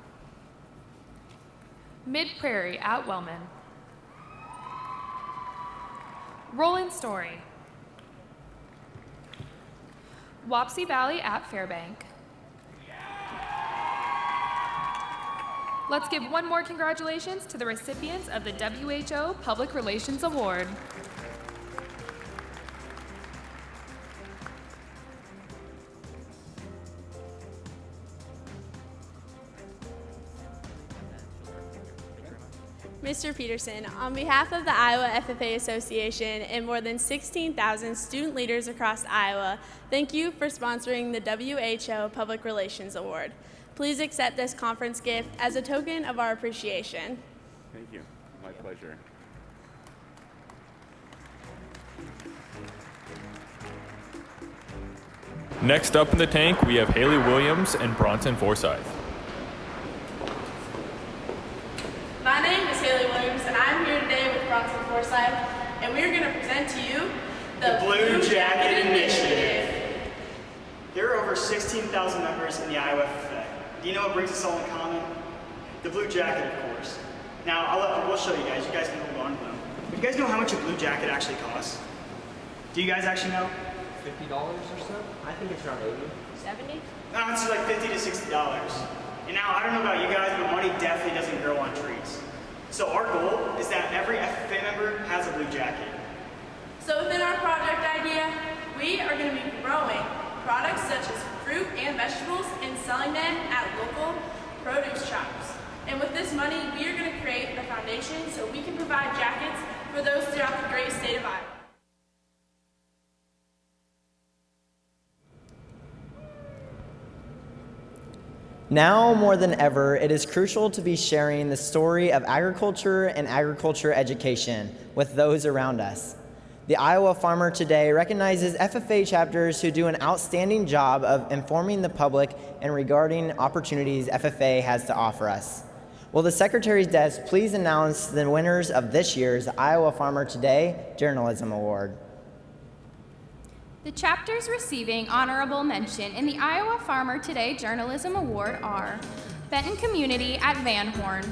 Mid-Prairie at Wellman, Roland Story, Wapsie Valley at Fairbank. Let's give one more congratulations to the recipients of the WHO Public Relations Award. Mr. Peterson, on behalf of the Iowa FFA Association and more than 16,000 student leaders across Iowa, thank you for sponsoring the WHO Public Relations Award. Please accept this conference gift as a token of our appreciation. Thank you. My pleasure. Next up in the tank, we have Haley Williams and Bronson Forsyth. My name is Haley Williams, and I'm here today with Bronson Forsyth, and we're going to present to you the Blue Jacket Initiative. There are over 16,000 members in the Iowa FFA. Do you know what brings us all in common? The Blue Jacket, of course. Now, we'll show you guys. You guys can hold on to them. But you guys know how much a Blue Jacket actually costs? Do you guys actually know? $50 or so? I think it's around 80. 70? No, it's like $50 to $60. And now, I don't know about you guys, but money definitely doesn't grow on trees. So our goal is that every FFA member has a Blue Jacket. So within our project idea, we are going to be growing products such as fruit and vegetables and selling them at local produce shops. And with this money, we are going to create the foundation so we can provide jackets for those throughout the great state of Iowa. Now more than ever, it is crucial to be sharing the story of agriculture and agriculture education with those around us. The Iowa Farmer today recognizes FFA chapters who do an outstanding job of informing the public and regarding opportunities FFA has to offer us. Will the Secretary's desk please announce the winners of this year's Iowa Farmer Today Journalism Award? The chapters receiving honorable mention in the Iowa Farmer Today Journalism Award are Benton Community at Van Horn.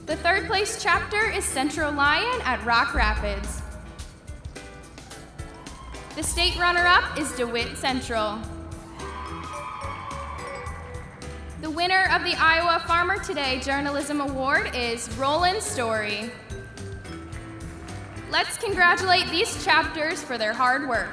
The third place chapter is Central Lyon at Rock Rapids. The state runner-up is DeWitt Central. The winner of the Iowa Farmer Today Journalism Award is Roland Story. Let's congratulate these chapters for their hard work.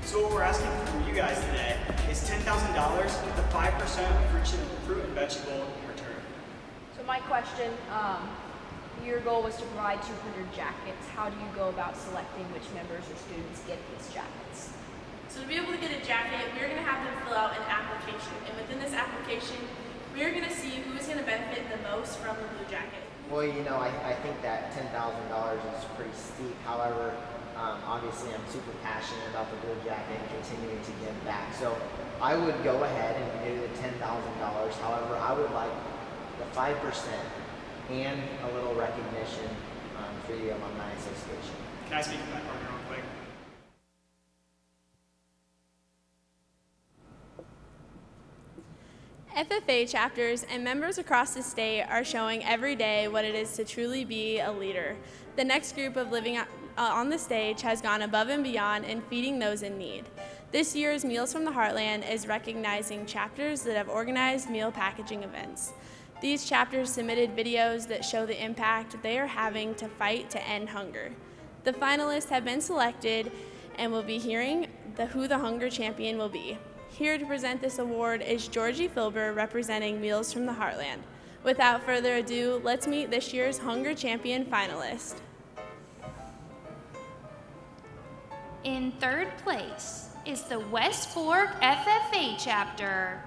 So what we're asking from you guys today is $10,000 with a 5% of fruit and vegetable in return. So my question, your goal was to provide 200 jackets. How do you go about selecting which members or students get these jackets? So to be able to get a jacket, we're going to have them fill out an application. And within this application, we're going to see who is going to benefit the most from the Blue Jacket. Well, you know, I think that $10,000 is pretty steep. However, obviously I'm super passionate about the Blue Jacket and continuing to give back. So I would go ahead and do the $10,000. However, I would like the 5% and a little recognition for the Alumni Association. Can I speak to my partner real quick? FFA chapters and members across the state are showing every day what it is to truly be a leader. The next group of Living on the Stage has gone above and beyond in feeding those in need. This year's Meals from the Heartland is recognizing chapters that have organized meal packaging events. These chapters submitted videos that show the impact they are having to fight to end hunger. The finalists have been selected and we'll be hearing who the hunger champion will be. Here to present this award is Georgie Filber representing Meals from the Heartland. Without further ado, let's meet this year's Hunger Champion finalist. In third place is the West Fork FFA chapter.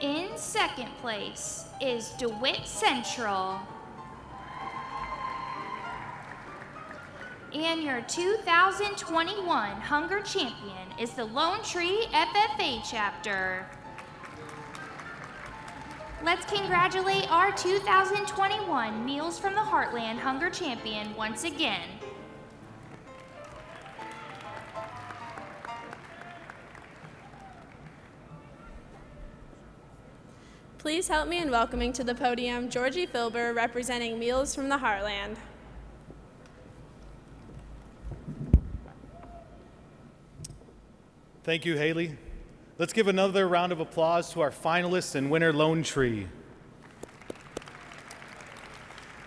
In second place is DeWitt Central. And your 2021 Hunger Champion is the Lone Tree FFA chapter. Let's congratulate our 2021 Meals from the Heartland Hunger Champion once again. Please help me in welcoming to the podium Georgie Filber, representing Meals from the Heartland. Thank you, Haley. Let's give another round of applause to our finalists and winner, Lone Tree.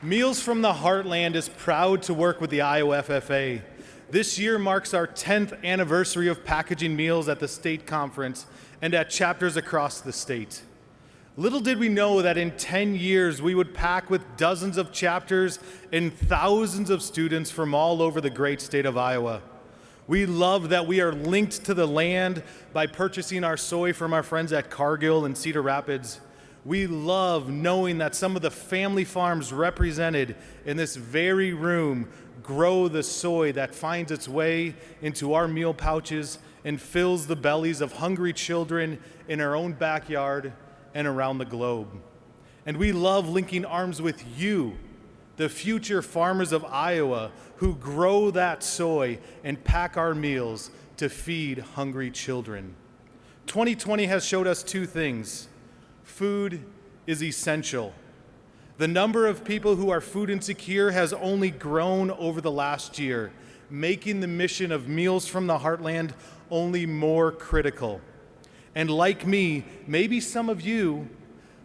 Meals from the Heartland is proud to work with the Iowa FFA. This year marks our 10th anniversary of packaging meals at the state conference and at chapters across the state. Little did we know that in 10 years we would pack with dozens of chapters and thousands of students from all over the great state of Iowa. We love that we are linked to the land by purchasing our soy from our friends at Cargill and Cedar Rapids. We love knowing that some of the family farms represented in this very room grow the soy that finds its way into our meal pouches and fills the bellies of hungry children in our own backyard and around the globe. And we love linking arms with you, the future farmers of Iowa who grow that soy and pack our meals to feed hungry children. 2020 has showed us two things. Food is essential. The number of people who are food insecure has only grown over the last year, making the mission of Meals from the Heartland only more critical. And like me, maybe some of you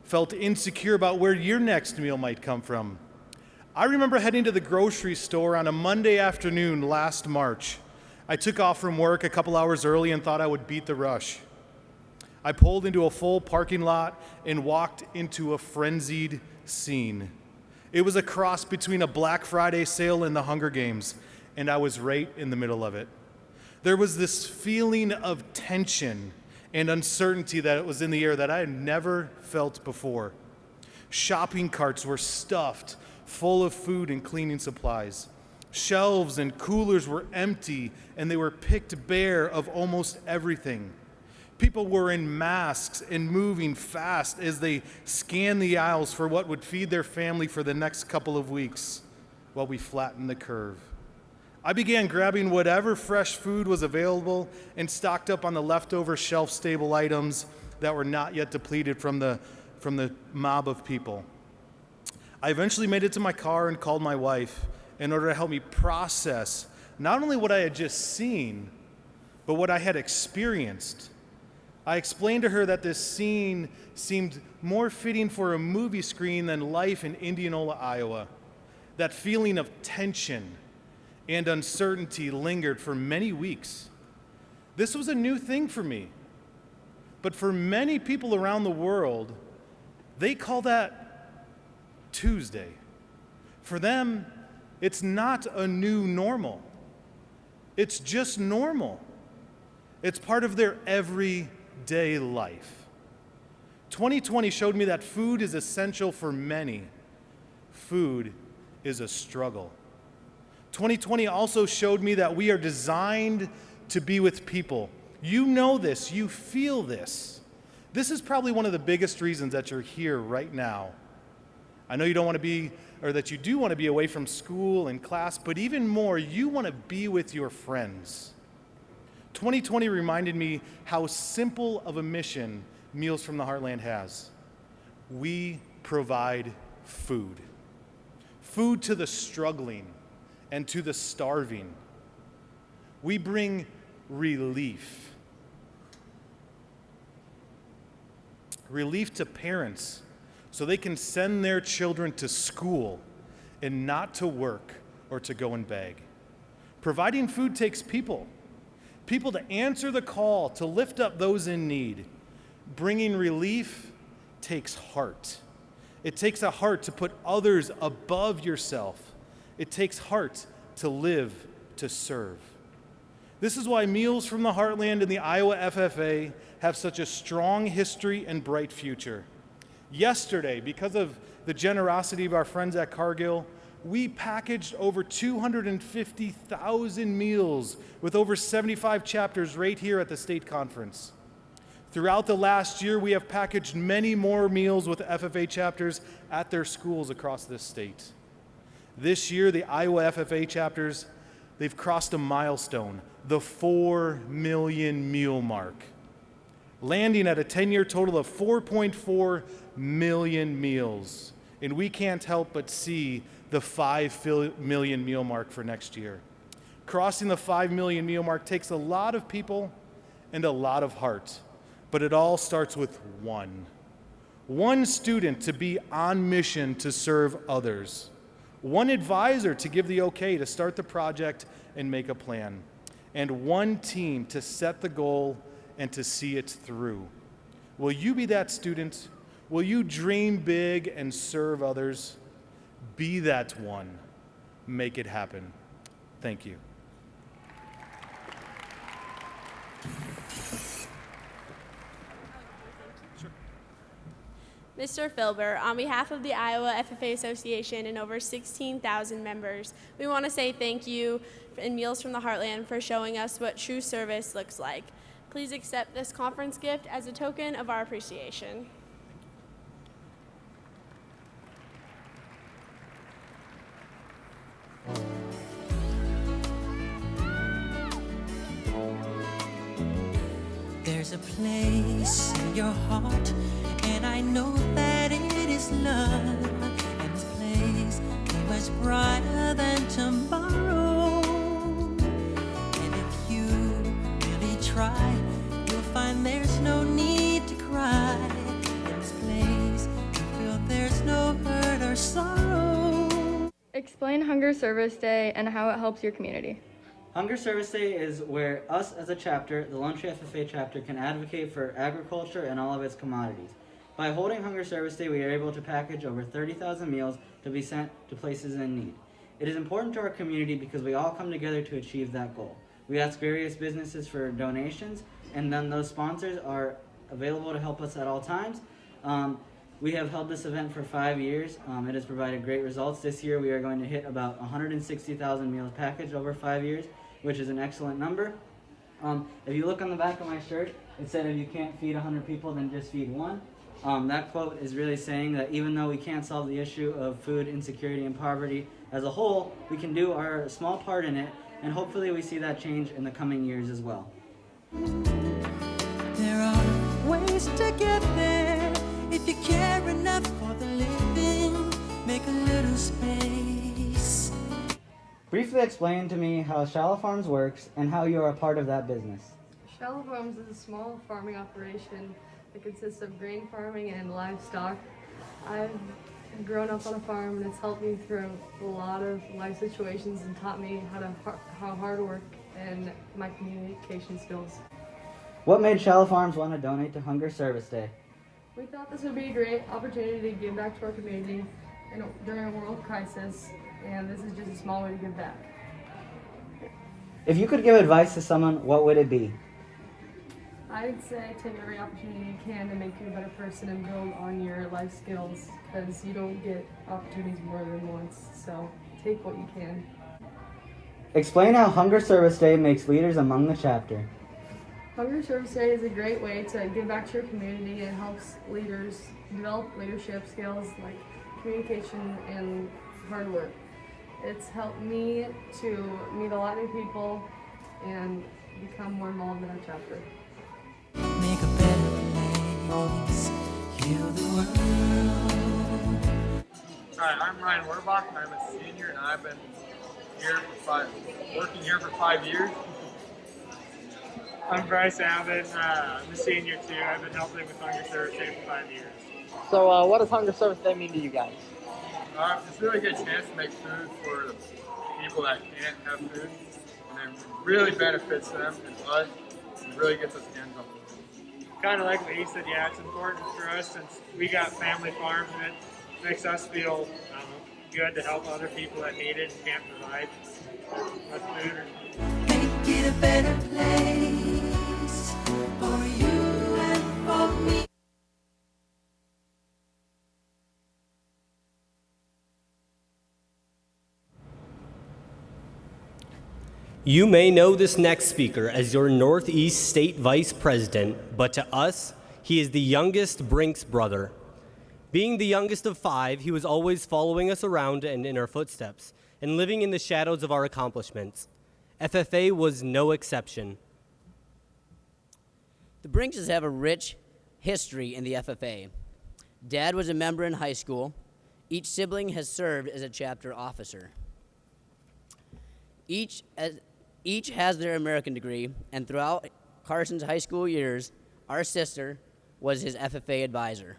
felt insecure about where your next meal might come from. I remember heading to the grocery store on a Monday afternoon last March. I took off from work a couple hours early and thought I would beat the rush. I pulled into a full parking lot and walked into a frenzied scene. It was a cross between a Black Friday sale and the Hunger Games, and I was right in the middle of it. There was this feeling of tension and uncertainty that was in the air that I had never felt before. Shopping carts were stuffed full of food and cleaning supplies. Shelves and coolers were empty, and they were picked bare of almost everything. People were in masks and moving fast as they scanned the aisles for what would feed their family for the next couple of weeks while we flattened the curve. I began grabbing whatever fresh food was available and stocked up on the leftover shelf-stable items that were not yet depleted from the mob of people. I eventually made it to my car and called my wife in order to help me process not only what I had just seen, but what I had experienced. I explained to her that this scene seemed more fitting for a movie screen than life in Indianola, Iowa. That feeling of tension and uncertainty lingered for many weeks. This was a new thing for me. But for many people around the world, they call that Tuesday. For them, it's not a new normal. It's just normal. It's part of their everyday life. 2020 showed me that food is essential for many. Food is a struggle. 2020 also showed me that we are designed to be with people. You know this, you feel this. This is probably one of the biggest reasons that you're here right now. I know you don't want to be, or that you do want to be away from school and class, but even more, you want to be with your friends. 2020 reminded me how simple of a mission Meals from the Heartland has. We provide food. Food to the struggling and to the starving. We bring relief. Relief to parents so they can send their children to school and not to work or to go and beg. Providing food takes people to answer the call, to lift up those in need. Bringing relief takes heart. It takes a heart to put others above yourself. It takes heart to live, to serve. This is why Meals from the Heartland and the Iowa FFA have such a strong history and bright future. Yesterday, because of the generosity of our friends at Cargill, we packaged over 250,000 meals with over 75 chapters right here at the state conference. Throughout the last year, we have packaged many more meals with FFA chapters at their schools across this state. This year, the Iowa FFA chapters, they've crossed a milestone, the 4 million meal mark, landing at a 10-year total of 4.4 million meals. And we can't help but see the 5 million meal mark for next year. Crossing the 5 million meal mark takes a lot of people and a lot of heart, but it all starts with one student to be on mission to serve others, one advisor to give the okay to start the project and make a plan, and one team to set the goal and to see it through. Will you be that student? Will you dream big and serve others? Be that one. Make it happen. Thank you. Mr. Filber, on behalf of the Iowa FFA Association and over 16,000 members, we want to say thank you and Meals from the Heartland for showing us what true service looks like. Please accept this conference gift as a token of our appreciation. There's a place in your heart, and I know that it is love. And this place is much brighter than tomorrow. And if you really try, you'll find there's no need to cry. In this place, you feel there's no hurt or sorrow. Explain Hunger Service Day and how it helps your community. Hunger Service Day is where us as a chapter, the Lone Tree FFA chapter, can advocate for agriculture and all of its commodities. By holding Hunger Service Day, we are able to package over 30,000 meals to be sent to places in need. It is important to our community because we all come together to achieve that goal. We ask various businesses for donations, and then those sponsors are available to help us at all times. We have held this event for 5 years. It has provided great results. This year we are going to hit about 160,000 meals packaged over 5 years, which is an excellent number. If you look on the back of my shirt, it said if you can't feed 100 people, then just feed one. That quote is really saying that even though we can't solve the issue of food insecurity and poverty as a whole, we can do our small part in it, and hopefully we see that change in the coming years as well. There are ways to get there. If you care enough for the living, make a little space. Briefly explain to me how Shallow Farms works and how you are a part of that business. Shallow Farms is a small farming operation that consists of grain farming and livestock. I've grown up on a farm, and it's helped me through a lot of life situations and taught me how hard work and my communication skills. What made Shallow Farms want to donate to Hunger Service Day? We thought this would be a great opportunity to give back to our community during a world crisis, and this is just a small way to give back. If you could give advice to someone, what would it be? I'd say take every opportunity you can to make you a better person and build on your life skills, because you don't get opportunities more than once, so take what you can. Explain how Hunger Service Day makes leaders among the chapter. Hunger Service Day is a great way to give back to your community and helps leaders develop leadership skills like communication and hard work. It's helped me to meet a lot of new people and become more involved in our chapter. Make a better place, heal the world. Hi, I'm Ryan Werbach, and I'm a senior, and I've been here working here for 5 years. I'm Bryce Abbott. I'm a senior too. I've been helping with Hunger Service Day for 5 years. So what does Hunger Service Day mean to you guys? It's a really good chance to make food for the people that can't have food, and it really benefits them and us, and really gets us hands on food. Kind of like what he said, yeah, it's important for us since we got family farms, and it makes us feel good to help other people that need it and can't provide us food. Make it a better place for you and for me. You may know this next speaker as your Northeast State Vice President, but to us, he is the youngest Brinks brother. Being the youngest of 5, he was always following us around and in our footsteps, and living in the shadows of our accomplishments. FFA was no exception. The Brinkses have a rich history in the FFA. Dad was a member in high school. Each sibling has served as a chapter officer. Each has their American degree, and throughout Carson's high school years, our sister was his FFA advisor.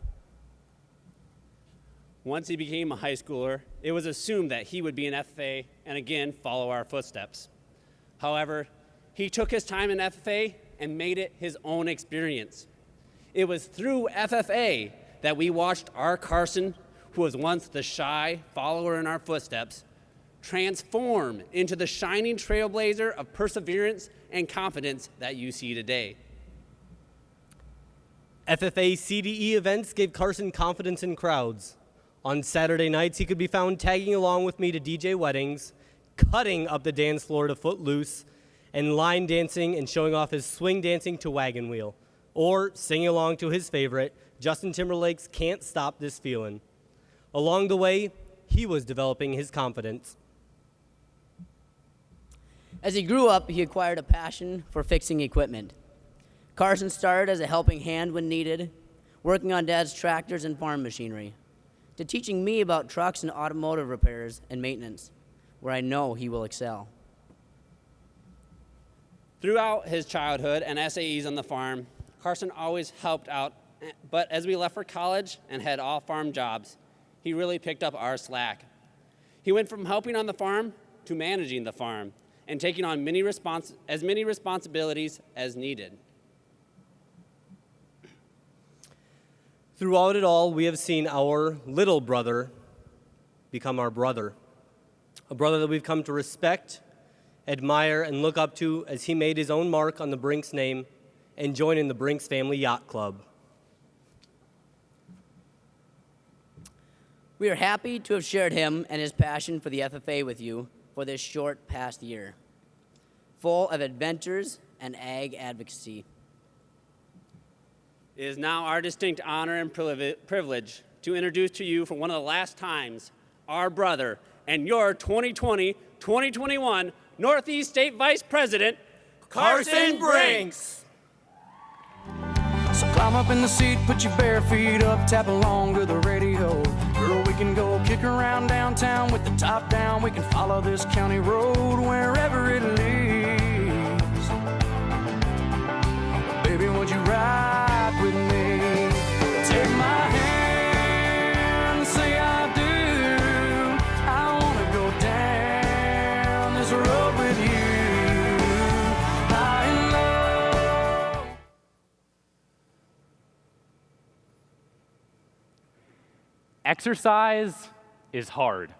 Once he became a high schooler, it was assumed that he would be an FFA and again follow our footsteps. However, he took his time in FFA and made it his own experience. It was through FFA that we watched our Carson, who was once the shy follower in our footsteps, transform into the shining trailblazer of perseverance and confidence that you see today. FFA CDE events gave Carson confidence in crowds. On Saturday nights, he could be found tagging along with me to DJ weddings, cutting up the dance floor to Footloose, and line dancing and showing off his swing dancing to Wagon Wheel, or singing along to his favorite, Justin Timberlake's Can't Stop This Feelin'. Along the way, he was developing his confidence. As he grew up, he acquired a passion for fixing equipment. Carson started as a helping hand when needed, working on Dad's tractors and farm machinery, to teaching me about trucks and automotive repairs and maintenance, where I know he will excel. Throughout his childhood and SAEs on the farm, Carson always helped out, but as we left for college and had all farm jobs, he really picked up our slack. He went from helping on the farm to managing the farm and taking on as many responsibilities as needed. Throughout it all, we have seen our little brother become our brother, a brother that we've come to respect, admire, and look up to as he made his own mark on the Brinks name and joined in the Brinks Family Yacht Club. We are happy to have shared him and his passion for the FFA with you for this short past year, full of adventures and ag advocacy. It is now our distinct honor and privilege to introduce to you for one of the last times our brother and your 2020-2021 Northeast State Vice President, Carson Brinks. So climb up in the seat, put your bare feet up, tap along to the radio. Girl, we can go kick around downtown with the top down. We can follow this county road wherever it leads. Baby, would you ride with me? Take my hand, say I do. I wanna go down this road with you. High and low. Exercise is hard.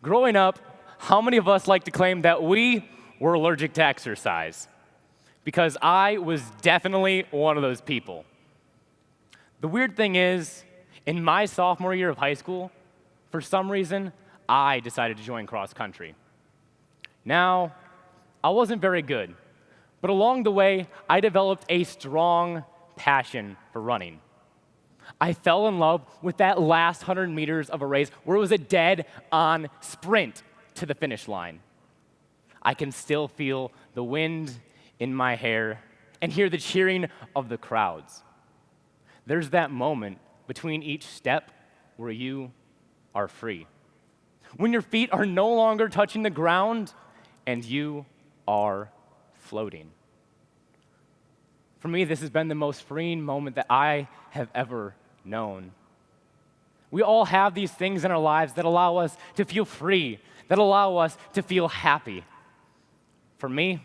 Growing up, how many of us like to claim that we were allergic to exercise? Because I was definitely one of those people. The weird thing is, in my sophomore year of high school, for some reason, I decided to join cross country. Now, I wasn't very good, but along the way, I developed a strong passion for running. I fell in love with that last 100 meters of a race where it was a dead-on sprint to the finish line. I can still feel the wind in my hair and hear the cheering of the crowds. There's that moment between each step where you are free. When your feet are no longer touching the ground and you are floating. For me, this has been the most freeing moment that I have ever known. We all have these things in our lives that allow us to feel free, that allow us to feel happy. For me,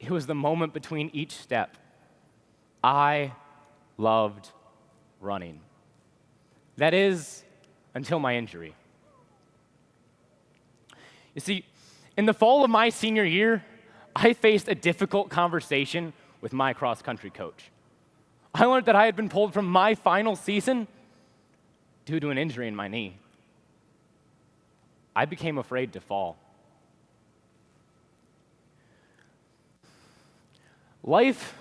it was the moment between each step. I loved running. That is, until my injury. You see, in the fall of my senior year, I faced a difficult conversation with my cross-country coach. I learned that I had been pulled from my final season due to an injury in my knee. I became afraid to fall. Life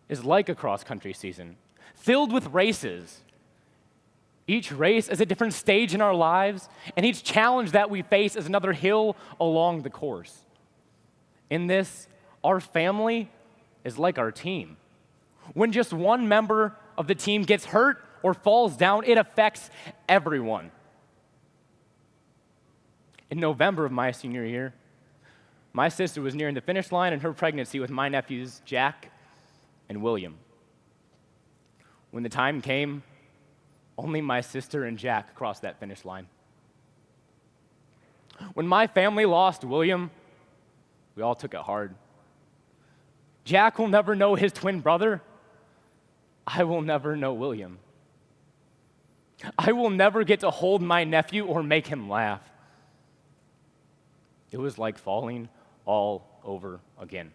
is like a cross-country season, filled with races. Each race is a different stage in our lives, and each challenge that we face is another hill along the course. In this, our family is like our team. When just one member of the team gets hurt or falls down, it affects everyone. In November of my senior year, my sister was nearing the finish line in her pregnancy with my nephews, Jack and William. When the time came, only my sister and Jack crossed that finish line. When my family lost William, we all took it hard. Jack will never know his twin brother. I will never know William. I will never get to hold my nephew or make him laugh. It was like falling all over again.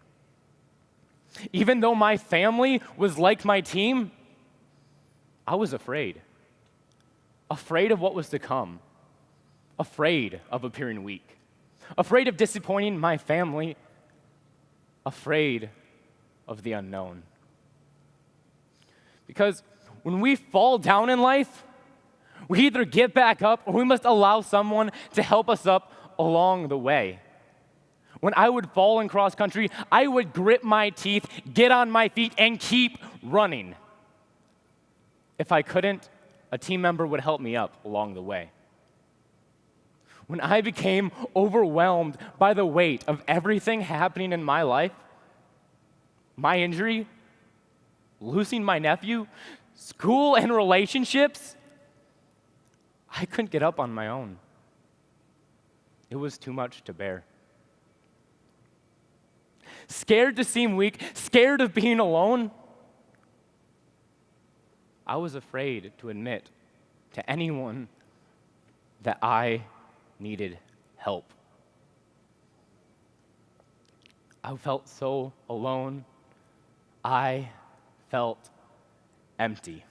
Even though my family was like my team, I was afraid. Afraid of what was to come. Afraid of appearing weak. Afraid of disappointing my family. Afraid of the unknown. Because when we fall down in life, we either get back up or we must allow someone to help us up along the way. When I would fall in cross country, I would grit my teeth, get on my feet, and keep running. If I couldn't, a team member would help me up along the way. When I became overwhelmed by the weight of everything happening in my life, my injury, losing my nephew, school and relationships, I couldn't get up on my own. It was too much to bear. Scared to seem weak, scared of being alone, I was afraid to admit to anyone that I needed help. I felt so alone. I felt empty.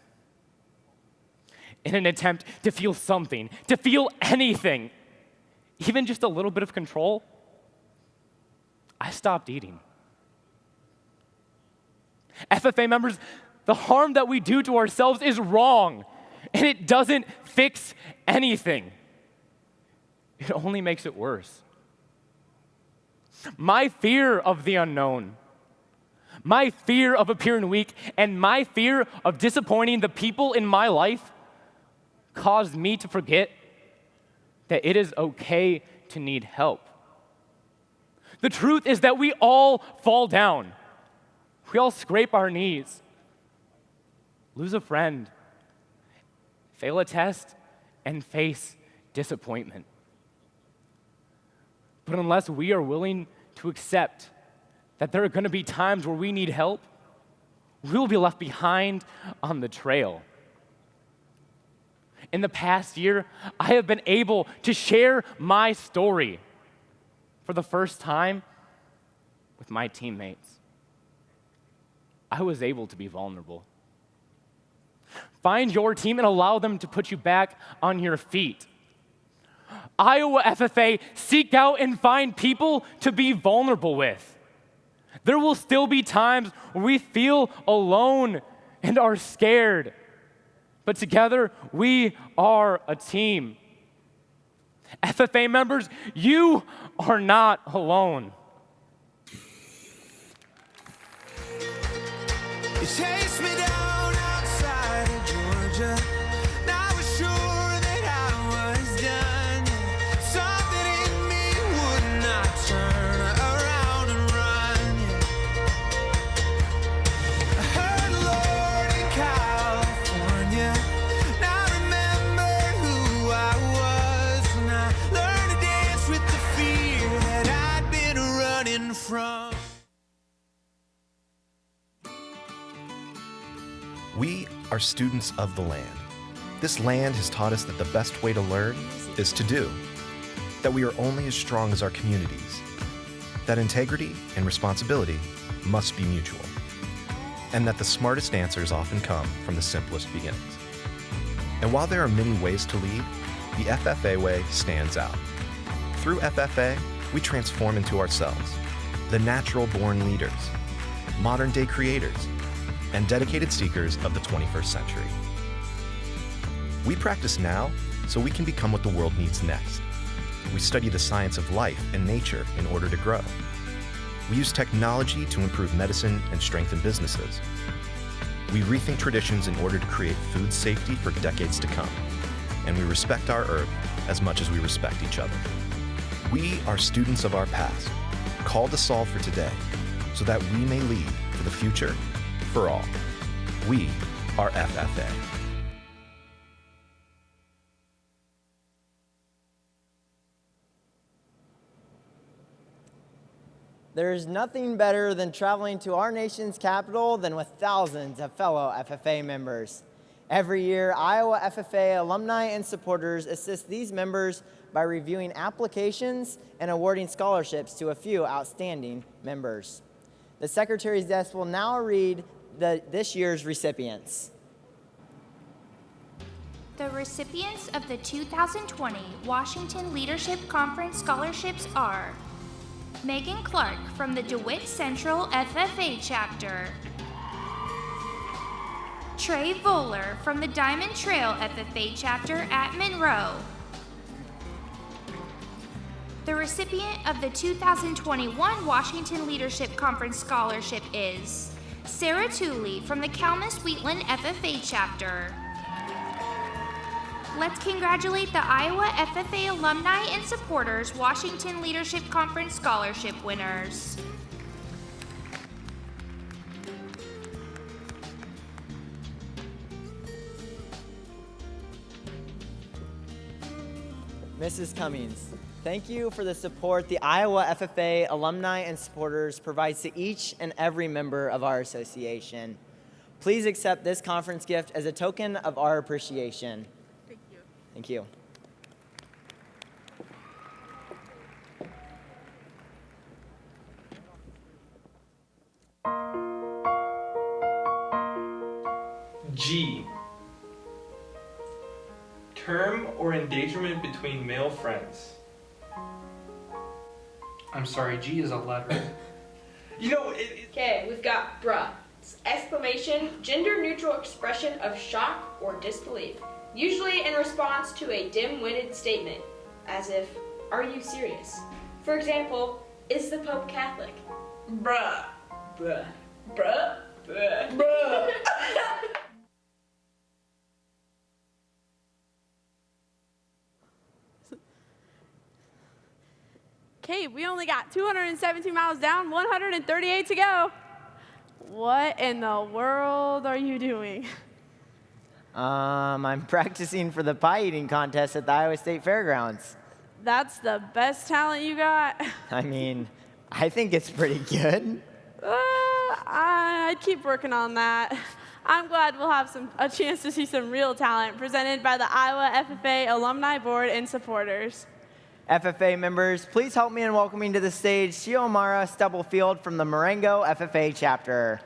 In an attempt to feel something, to feel anything, even just a little bit of control, I stopped eating. FFA members, the harm that we do to ourselves is wrong, and it doesn't fix anything. It only makes it worse. My fear of the unknown, my fear of appearing weak, and my fear of disappointing the people in my life caused me to forget that it is okay to need help. The truth is that we all fall down. We all scrape our knees, lose a friend, fail a test, and face disappointment. But unless we are willing to accept that there are going to be times where we need help, we will be left behind on the trail. In the past year, I have been able to share my story for the first time with my teammates. I was able to be vulnerable. Find your team and allow them to put you back on your feet. Iowa FFA, seek out and find people to be vulnerable with. There will still be times where we feel alone and are scared. But together, we are a team. FFA members, you are not alone. You chased me down outside of Georgia. Now I was sure that I was done. Something in me would not turn around and run. I heard Lord in California. Now I remembered who I was when I learned to dance with the fear that I'd been running from. We are students of the land. This land has taught us that the best way to learn is to do, that we are only as strong as our communities, that integrity and responsibility must be mutual, and that the smartest answers often come from the simplest beginnings. And while there are many ways to lead, the FFA way stands out. Through FFA, we transform into ourselves, the natural-born leaders, modern-day creators, and dedicated seekers of the 21st century. We practice now so we can become what the world needs next. We study the science of life and nature in order to grow. We use technology to improve medicine and strengthen businesses. We rethink traditions in order to create food safety for decades to come. And we respect our Earth as much as we respect each other. We are students of our past, called to solve for today, so that we may lead for the future for all. We are FFA. There's nothing better than traveling to our nation's capital than with thousands of fellow FFA members. Every year, Iowa FFA alumni and supporters assist these members by reviewing applications and awarding scholarships to a few outstanding members. The Secretary's desk will now read this year's recipients. The recipients of the 2020 Washington Leadership Conference scholarships are Megan Clark from the DeWitt Central FFA chapter, Trey Voller from the Diamond Trail FFA chapter at Monroe. The recipient of the 2021 Washington Leadership Conference scholarship is Sarah Tooley from the Calmus-Wheatland FFA chapter. Let's congratulate the Iowa FFA alumni and supporters Washington Leadership Conference scholarship winners. Mrs. Cummings, thank you for the support the Iowa FFA alumni and supporters provides to each and every member of our association. Please accept this conference gift as a token of our appreciation. Thank you. G. Term or endangerment between male friends. I'm sorry, G is a letter. Okay, we've got bruh. It's exclamation, gender-neutral expression of shock or disbelief. Usually in response to a dim-witted statement, as if, are you serious? For example, is the Pope Catholic? Bruh. Bruh. Bruh. Bruh. Bruh. Okay, we only got 217 miles down, 138 to go. What in the world are you doing? I'm practicing for the pie eating contest at the Iowa State Fairgrounds. That's the best talent you got? I mean, I think it's pretty good. I'd keep working on that. I'm glad we'll have a chance to see some real talent presented by the Iowa FFA Alumni Board and supporters. FFA members, please help me in welcoming to the stage Xiomara Stubblefield from the Marengo FFA chapter.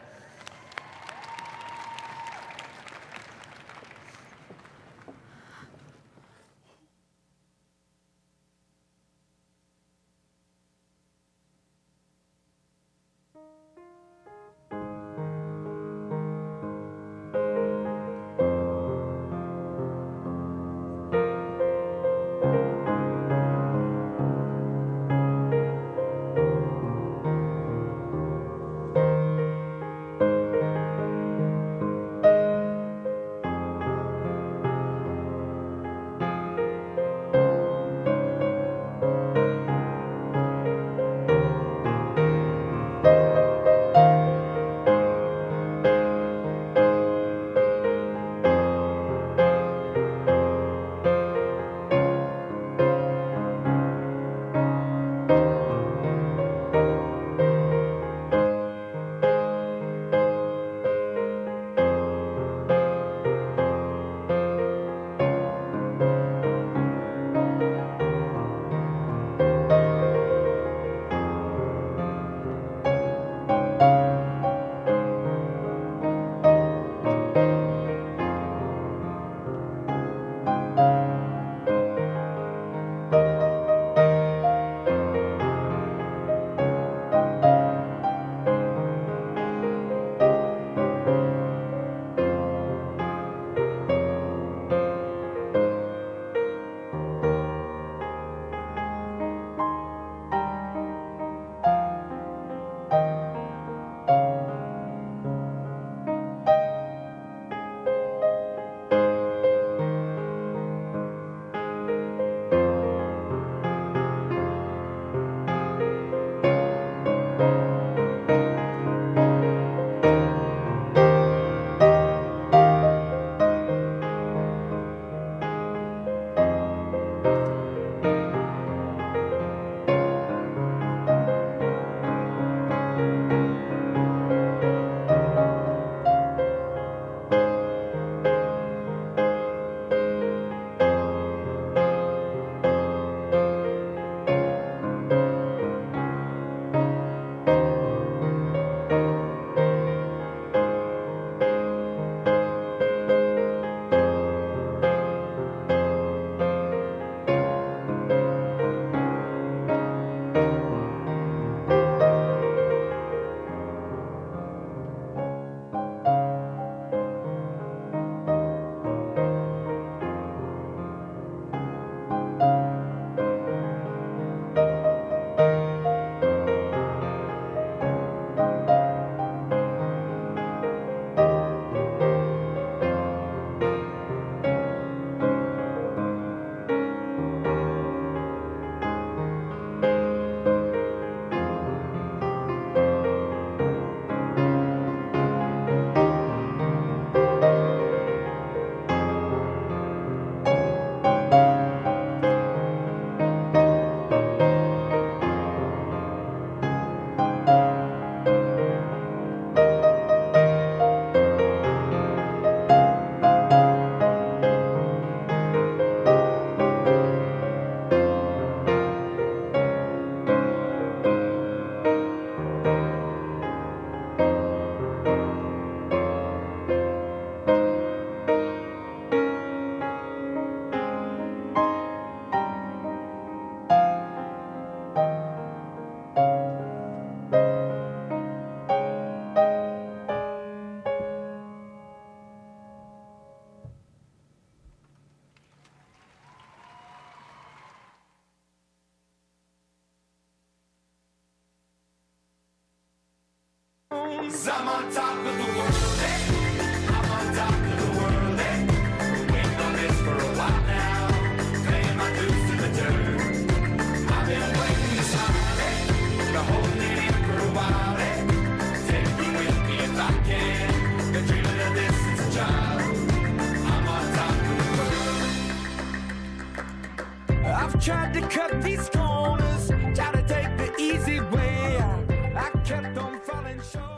I'm on top of the world, I'm on top of the world, Been waiting on this for a while now, paying my dues to the dirt. I've been waiting this long, been holding it in for a while, Take me with me if I can, been dreaming of this since a child. I'm on top of the world. I've tried to cut these corners, tried to take the easy way out. I kept on falling short.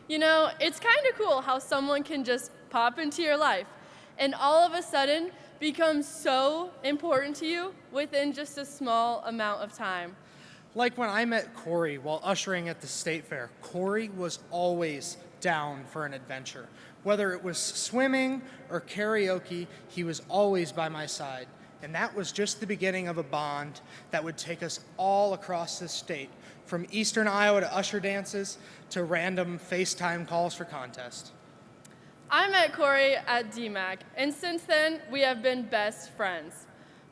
You know, it's kind of cool how someone can just pop into your life and all of a sudden become so important to you within just a small amount of time. Like when I met Corey while ushering at the state fair, Corey was always down for an adventure. Whether it was swimming or karaoke, he was always by my side. And that was just the beginning of a bond that would take us all across the state, from Eastern Iowa to usher dances to random FaceTime calls for contests. I met Corey at DMAC, and since then, we have been best friends.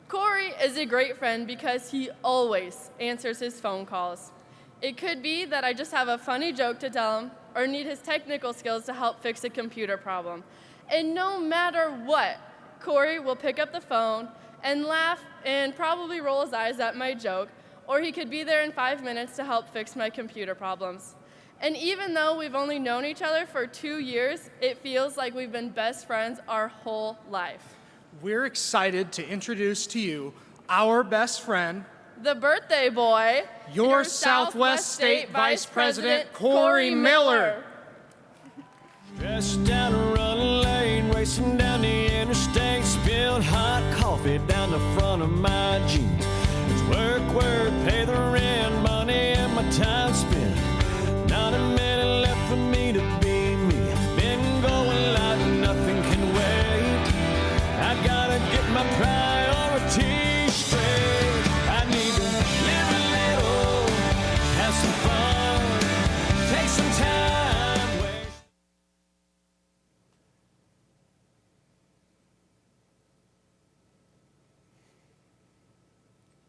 Corey is a great friend because he always answers his phone calls. It could be that I just have a funny joke to tell him or need his technical skills to help fix a computer problem. And no matter what, Corey will pick up the phone and laugh and probably roll his eyes at my joke, or he could be there in 5 minutes to help fix my computer problems. And even though we've only known each other for 2 years, it feels like we've been best friends our whole life. We're excited to introduce to you our best friend, the birthday boy, your Southwest State Vice President, Corey Miller. Dressed down a running lane, racing down the interstate, spilled hot coffee down the front of my jeans. It's work, pay the rent, money and my time spent. Not a minute left for me to be me. Been going like nothing can wait. I gotta get my priorities straight. I need to live a little, have some fun, take some time.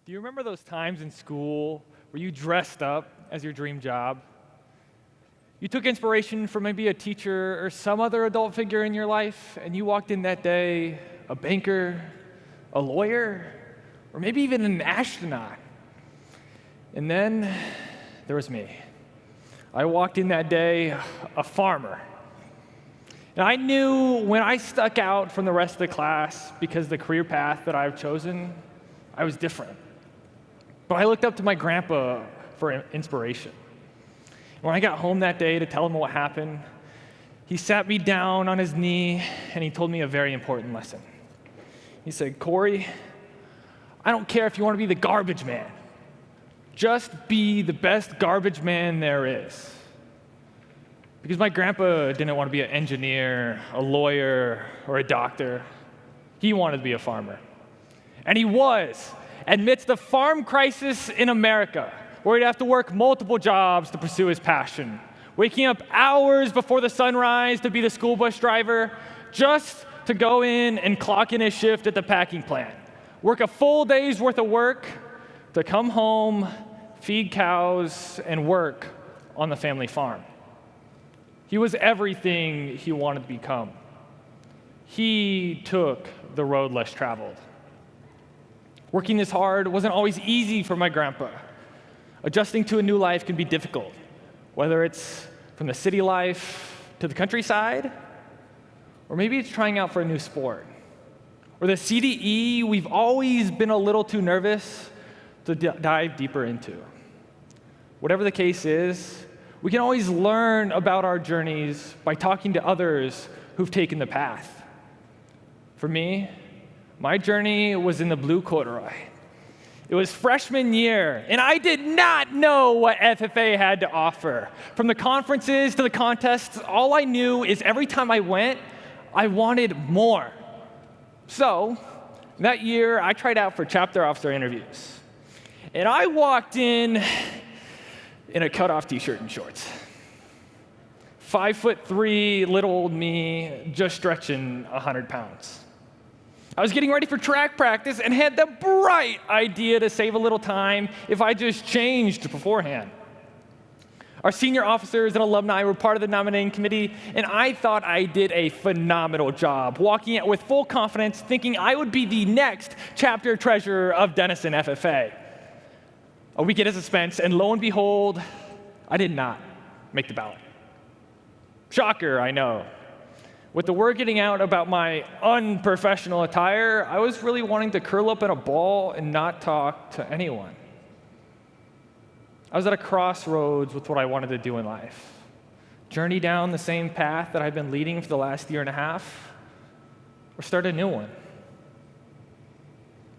Do you remember those times in school where you dressed up as your dream job? You took inspiration from maybe a teacher or some other adult figure in your life, and you walked in that day a banker, a lawyer, or maybe even an astronaut. And then there was me. I walked in that day a farmer. And I knew when I stuck out from the rest of the class because the career path that I've chosen, I was different. But I looked up to my grandpa for inspiration. When I got home that day to tell him what happened, he sat me down on his knee and he told me a very important lesson. He said, "Corey, I don't care if you want to be the garbage man. Just be the best garbage man there is." Because my grandpa didn't want to be an engineer, a lawyer, or a doctor. He wanted to be a farmer. And he was, amidst the farm crisis in America, where he'd have to work multiple jobs to pursue his passion, waking up hours before the sunrise to be the school bus driver, just to go in and clock in his shift at the packing plant, work a full day's worth of work, to come home, feed cows, and work on the family farm. He was everything he wanted to become. He took the road less traveled. Working this hard wasn't always easy for my grandpa. Adjusting to a new life can be difficult, whether it's from the city life to the countryside, or maybe it's trying out for a new sport. Or the CDE we've always been a little too nervous to dive deeper into. Whatever the case is, we can always learn about our journeys by talking to others who've taken the path. For me, my journey was in the blue corduroy. It was freshman year, and I did not know what FFA had to offer. From the conferences to the contests, all I knew is every time I went, I wanted more. So, that year, I tried out for chapter officer interviews. And I walked in a cut-off t-shirt and shorts. 5'3" little old me just stretching 100 pounds. I was getting ready for track practice and had the bright idea to save a little time if I just changed beforehand. Our senior officers and alumni were part of the nominating committee, and I thought I did a phenomenal job, walking out with full confidence, thinking I would be the next chapter treasurer of Denison FFA. A week into suspense, and lo and behold, I did not make the ballot. Shocker, I know. With the word getting out about my unprofessional attire, I was really wanting to curl up in a ball and not talk to anyone. I was at a crossroads with what I wanted to do in life. Journey down the same path that I've been leading for the last year and a half, or start a new one.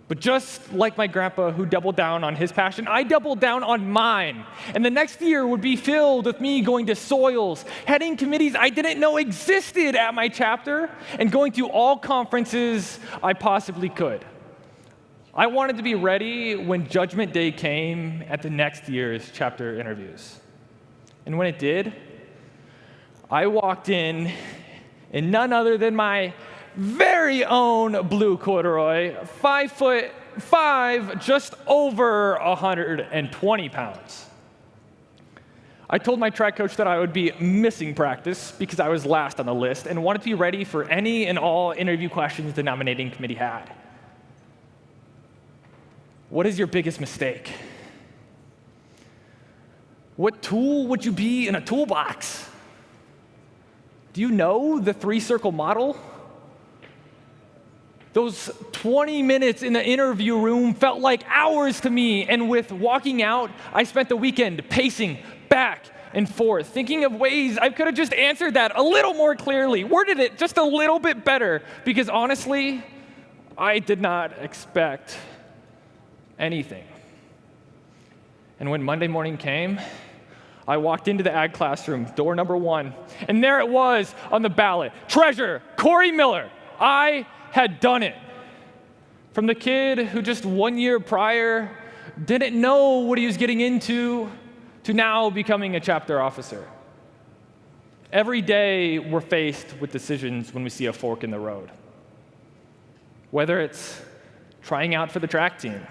But just like my grandpa who doubled down on his passion, I doubled down on mine. And the next year would be filled with me going to soils, heading committees I didn't know existed at my chapter, and going to all conferences I possibly could. I wanted to be ready when Judgment Day came at the next year's chapter interviews. And when it did, I walked in none other than my very own blue corduroy, 5'5", just over 120 pounds. I told my track coach that I would be missing practice because I was last on the list and wanted to be ready for any and all interview questions the nominating committee had. What is your biggest mistake? What tool would you be in a toolbox? Do you know the 3-circle model? Those 20 minutes in the interview room felt like hours to me, and with walking out, I spent the weekend pacing back and forth, thinking of ways I could have just answered that a little more clearly, worded it just a little bit better, because honestly, I did not expect anything. And when Monday morning came, I walked into the ag classroom, door number 1, and there it was on the ballot, Treasurer Corey Miller. I had done it. From the kid who just 1 year prior didn't know what he was getting into to now becoming a chapter officer. Every day we're faced with decisions when we see a fork in the road. Whether it's trying out for the track team,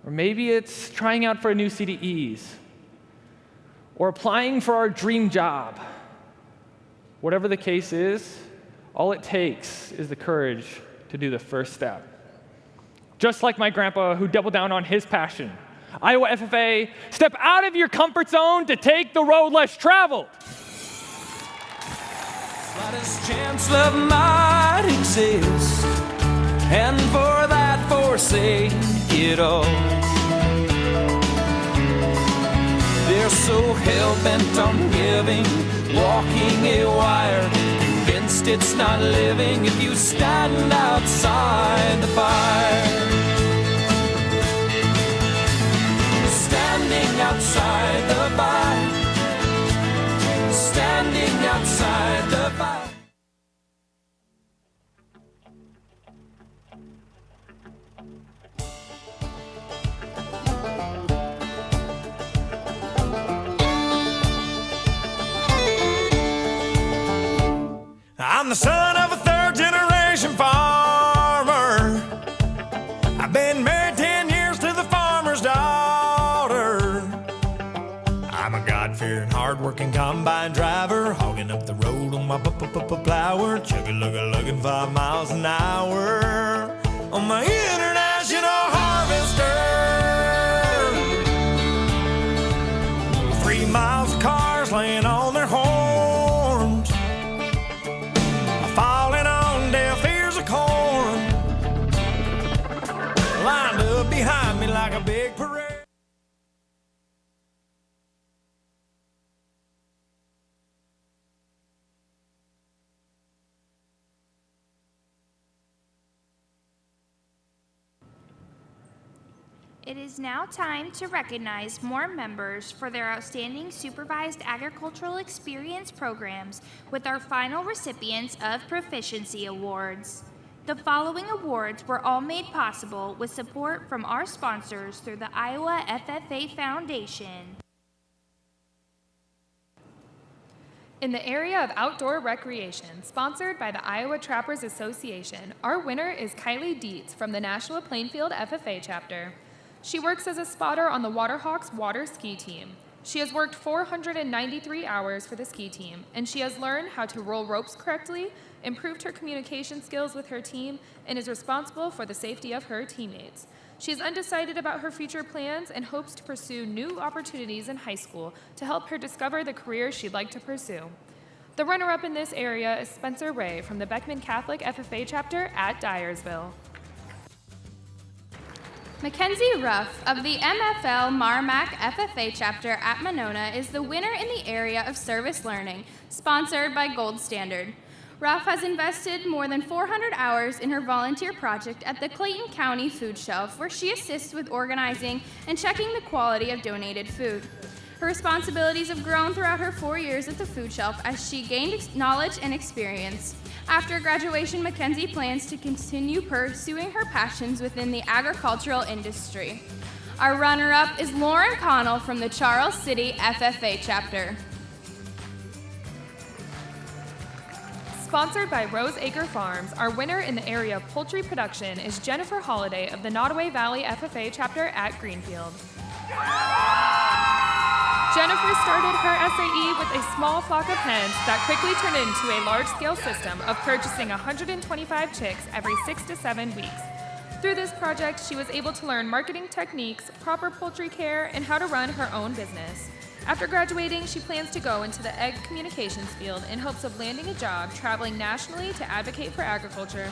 or maybe it's trying out for a new CDEs, or applying for our dream job. Whatever the case is, all it takes is the courage to do the first step. Just like my grandpa who doubled down on his passion. Iowa FFA, step out of your comfort zone to take the road less traveled. Slightest chance love might exist, and for that forsake it all. They're so hell-bent on giving, walking a wire, convinced it's not living if you stand outside the fire. Standing outside the fire, standing outside the fire. I'm the son of a third-generation farmer. I've been married 10 years to the farmer's daughter. I'm a God-fearing, hard-working combine driver, hogging up the road on my plower, chugga-lugga-lugging 5 miles an hour on my international harvester. 3 miles of cars laying on their horns, falling on deaf ears of corn, lined up behind me like a big parade. It is now time to recognize more members for their outstanding supervised agricultural experience programs with our final recipients of Proficiency Awards. The following awards were all made possible with support from our sponsors through the Iowa FFA Foundation. In the area of outdoor recreation, sponsored by the Iowa Trappers Association, our winner is Kylie Dietz from the Nashua Plainfield FFA chapter. She works as a spotter on the Waterhawks water ski team. She has worked 493 hours for the ski team, and she has learned how to roll ropes correctly, improved her communication skills with her team, and is responsible for the safety of her teammates. She is undecided about her future plans and hopes to pursue new opportunities in high school to help her discover the career she'd like to pursue. The runner-up in this area is Spencer Ray from the Beckman Catholic FFA chapter at Dyersville. Mackenzie Ruff of the MFL Marmac FFA chapter at Monona is the winner in the area of service learning, sponsored by Gold Standard. Ruff has invested more than 400 hours in her volunteer project at the Clayton County Food Shelf, where she assists with organizing and checking the quality of donated food. Her responsibilities have grown throughout her 4 years at the food shelf as she gained knowledge and experience. After graduation, Mackenzie plans to continue pursuing her passions within the agricultural industry. Our runner-up is Lauren Connell from the Charles City FFA chapter. Sponsored by Rose Acre Farms, our winner in the area of poultry production is Jennifer Holliday of the Nottoway Valley FFA chapter at Greenfield. Jennifer started her SAE with a small flock of hens that quickly turned into a large-scale system of purchasing 125 chicks every 6 to 7 weeks. Through this project, she was able to learn marketing techniques, proper poultry care, and how to run her own business. After graduating, she plans to go into the egg communications field in hopes of landing a job traveling nationally to advocate for agriculture.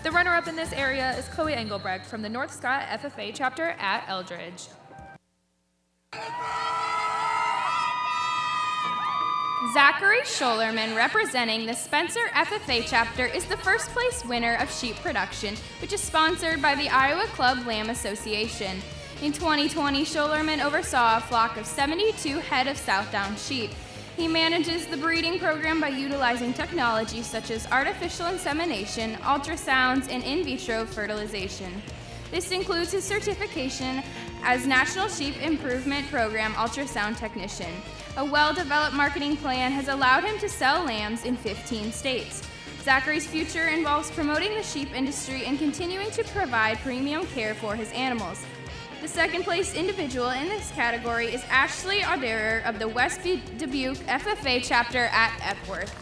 The runner-up in this area is Chloe Engelbrecht from the North Scott FFA chapter at Eldridge. Zachary Scholerman, representing the Spencer FFA chapter, is the first place winner of sheep production, which is sponsored by the Iowa Club Lamb Association. In 2020, Scholerman oversaw a flock of 72 head of Southdown sheep. He manages the breeding program by utilizing technology such as artificial insemination, ultrasounds, and in vitro fertilization. This includes his certification as National Sheep Improvement Program ultrasound technician. A well-developed marketing plan has allowed him to sell lambs in 15 states. Zachary's future involves promoting the sheep industry and continuing to provide premium care for his animals. The second place individual in this category is Ashley Auderer of the West Dubuque FFA chapter at Epworth.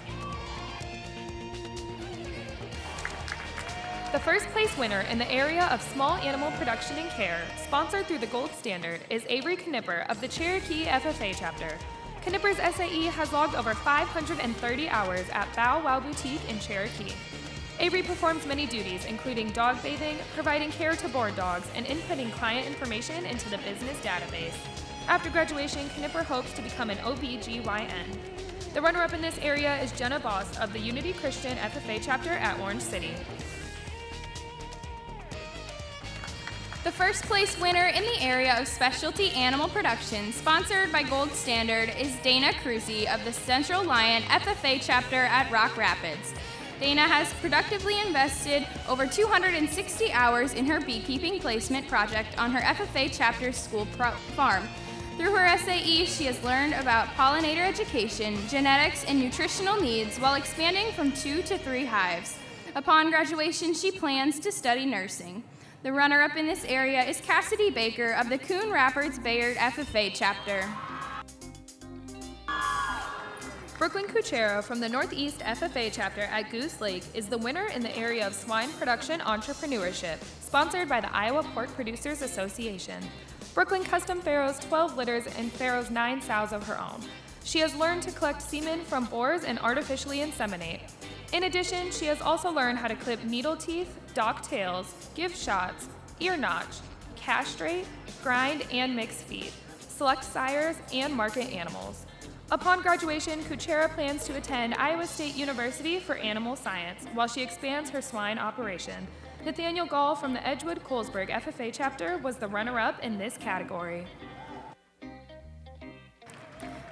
The first place winner in the area of small animal production and care, sponsored through the Gold Standard, is Avery Knipper of the Cherokee FFA chapter. Knipper's SAE has logged over 530 hours at Bow Wow Boutique in Cherokee. Avery performs many duties, including dog bathing, providing care to board dogs, and inputting client information into the business database. After graduation, Knipper hopes to become an OBGYN. The runner-up in this area is Jenna Boss of the Unity Christian FFA chapter at Orange City. The first place winner in the area of specialty animal production, sponsored by Gold Standard, is Dana Cruzy of the Central Lion FFA chapter at Rock Rapids. Dana has productively invested over 260 hours in her beekeeping placement project on her FFA chapter school farm. Through her SAE, she has learned about pollinator education, genetics, and nutritional needs while expanding from 2 to 3 hives. Upon graduation, she plans to study nursing. The runner-up in this area is Cassidy Baker of the Coon Rapids Bayard FFA chapter. Brooklyn Cuchero from the Northeast FFA chapter at Goose Lake is the winner in the area of swine production entrepreneurship, sponsored by the Iowa Pork Producers Association. Brooklyn custom farrows 12 litters and farrows 9 sows of her own. She has learned to collect semen from boars and artificially inseminate. In addition, she has also learned how to clip needle teeth, dock tails, give shots, ear notch, castrate, grind, and mix feed, select sires, and market animals. Upon graduation, Kuchera plans to attend Iowa State University for animal science while she expands her swine operation. Nathaniel Gall from the Edgewood-Colesburg FFA chapter was the runner-up in this category.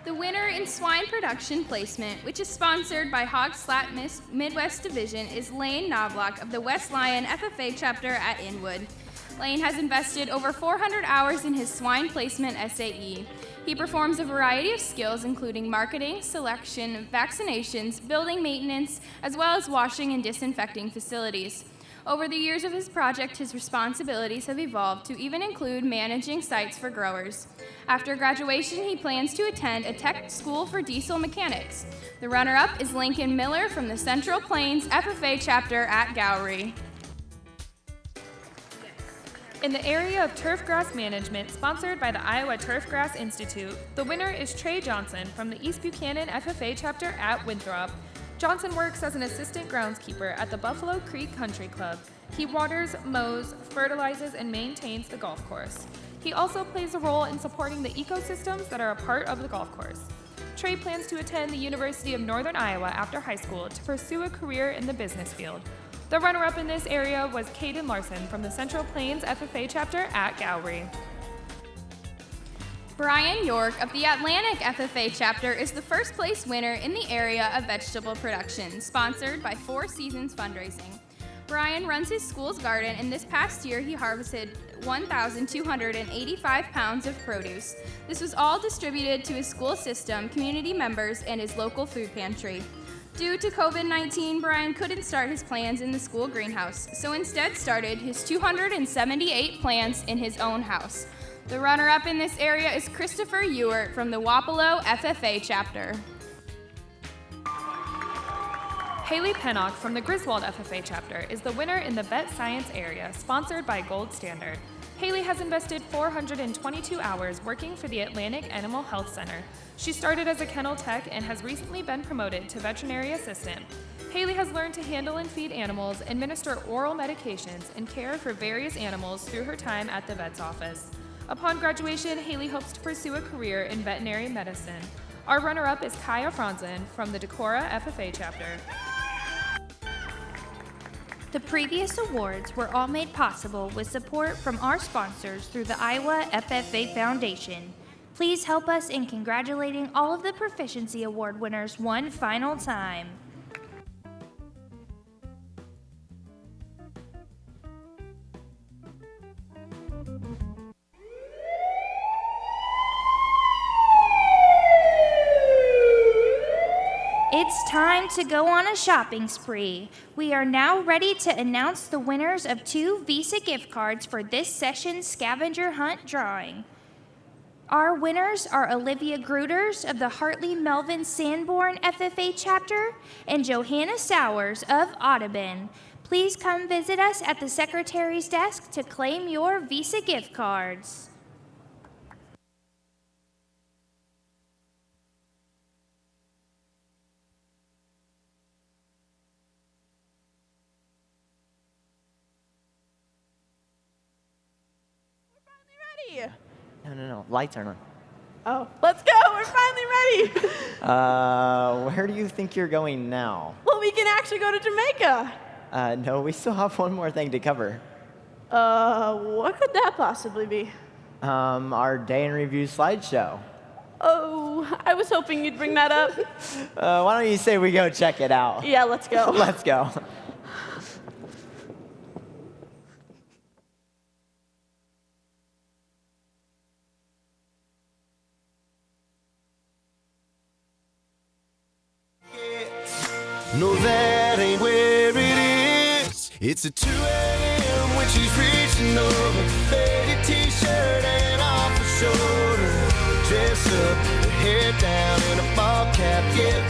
The winner in swine production placement, which is sponsored by Hog Slat Midwest Division, is Lane Knobloch of the West Lion FFA chapter at Inwood. Lane has invested over 400 hours in his swine placement SAE. He performs a variety of skills including marketing, selection, vaccinations, building maintenance, as well as washing and disinfecting facilities. Over the years of his project, his responsibilities have evolved to even include managing sites for growers. After graduation, he plans to attend a tech school for diesel mechanics. The runner-up is Lincoln Miller from the Central Plains FFA chapter at Gowrie. In the area of turfgrass management, sponsored by the Iowa Turfgrass Institute, the winner is Trey Johnson from the East Buchanan FFA chapter at Winthrop. Johnson works as an assistant groundskeeper at the Buffalo Creek Country Club. He waters, mows, fertilizes, and maintains the golf course. He also plays a role in supporting the ecosystems that are a part of the golf course. Trey plans to attend the University of Northern Iowa after high school to pursue a career in the business field. The runner-up in this area was Caden Larson from the Central Plains FFA chapter at Gowrie. Brian York of the Atlantic FFA chapter is the first place winner in the area of vegetable production, sponsored by Four Seasons Fundraising. Brian runs his school's garden, and this past year he harvested 1,285 pounds of produce. This was all distributed to his school system, community members, and his local food pantry. Due to COVID-19, Brian couldn't start his plants in the school greenhouse, so instead started his 278 plants in his own house. The runner-up in this area is Christopher Ewert from the Wapello FFA chapter. Haley Pennock from the Griswold FFA chapter is the winner in the vet science area, sponsored by Gold Standard. Haley has invested 422 hours working for the Atlantic Animal Health Center. She started as a kennel tech and has recently been promoted to veterinary assistant. Haley has learned to handle and feed animals, administer oral medications, and care for various animals through her time at the vet's office. Upon graduation, Haley hopes to pursue a career in veterinary medicine. Our runner-up is Kaya Franzen from the Decorah FFA chapter. The previous awards were all made possible with support from our sponsors through the Iowa FFA Foundation. Please help us in congratulating all of the Proficiency Award winners one final time. It's time to go on a shopping spree. We are now ready to announce the winners of 2 Visa gift cards for this session's scavenger hunt drawing. Our winners are Olivia Gruters of the Hartley Melvin Sanborn FFA chapter and Johanna Sowers of Audubon. Please come visit us at the secretary's desk to claim your Visa gift cards. No. Lights aren't on. Oh, let's go. We're finally ready. Where do you think you're going now? Well, we can actually go to Jamaica. No, we still have one more thing to cover. What could that possibly be? Our day in review slideshow. Oh, I was hoping you'd bring that up. Why don't you say we go check it out? Yeah, let's go. Let's go. No, that ain't where it is. It's at 2 a.m. when she's reaching over. Faded t-shirt and off her shoulder. Dress up, her hair down in a ball cap. Yeah.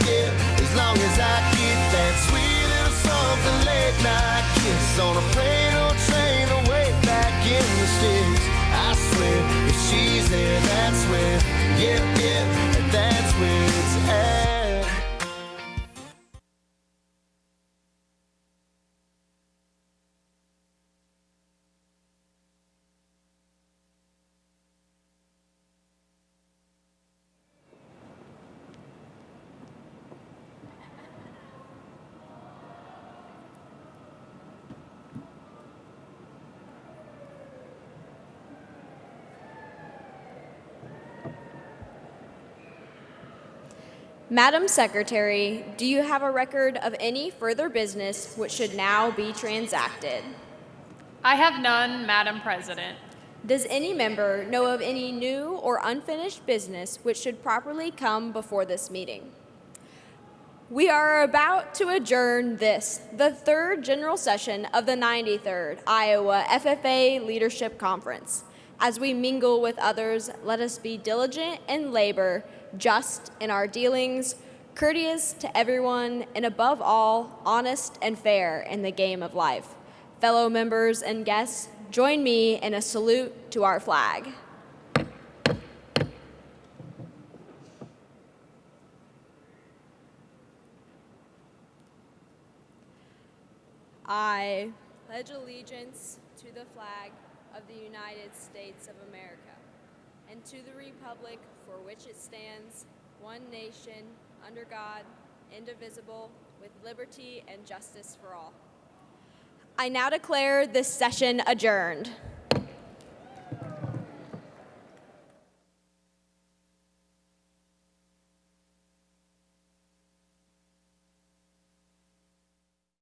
As long as I get that sweet little something late night kiss on a plane or train away back in the sticks. I swear, if she's there, that's where. Yeah, that's where it's at. Madam Secretary, do you have a record of any further business which should now be transacted? I have none, Madam President. Does any member know of any new or unfinished business which should properly come before this meeting? We are about to adjourn the third general session of the 93rd Iowa FFA Leadership Conference. As we mingle with others, let us be diligent in labor, just in our dealings, courteous to everyone, and above all, honest and fair in the game of life. Fellow members and guests, join me in a salute to our flag. I pledge allegiance to the flag of the United States of America and to the republic for which it stands, one nation, under God, indivisible, with liberty and justice for all. I now declare this session adjourned.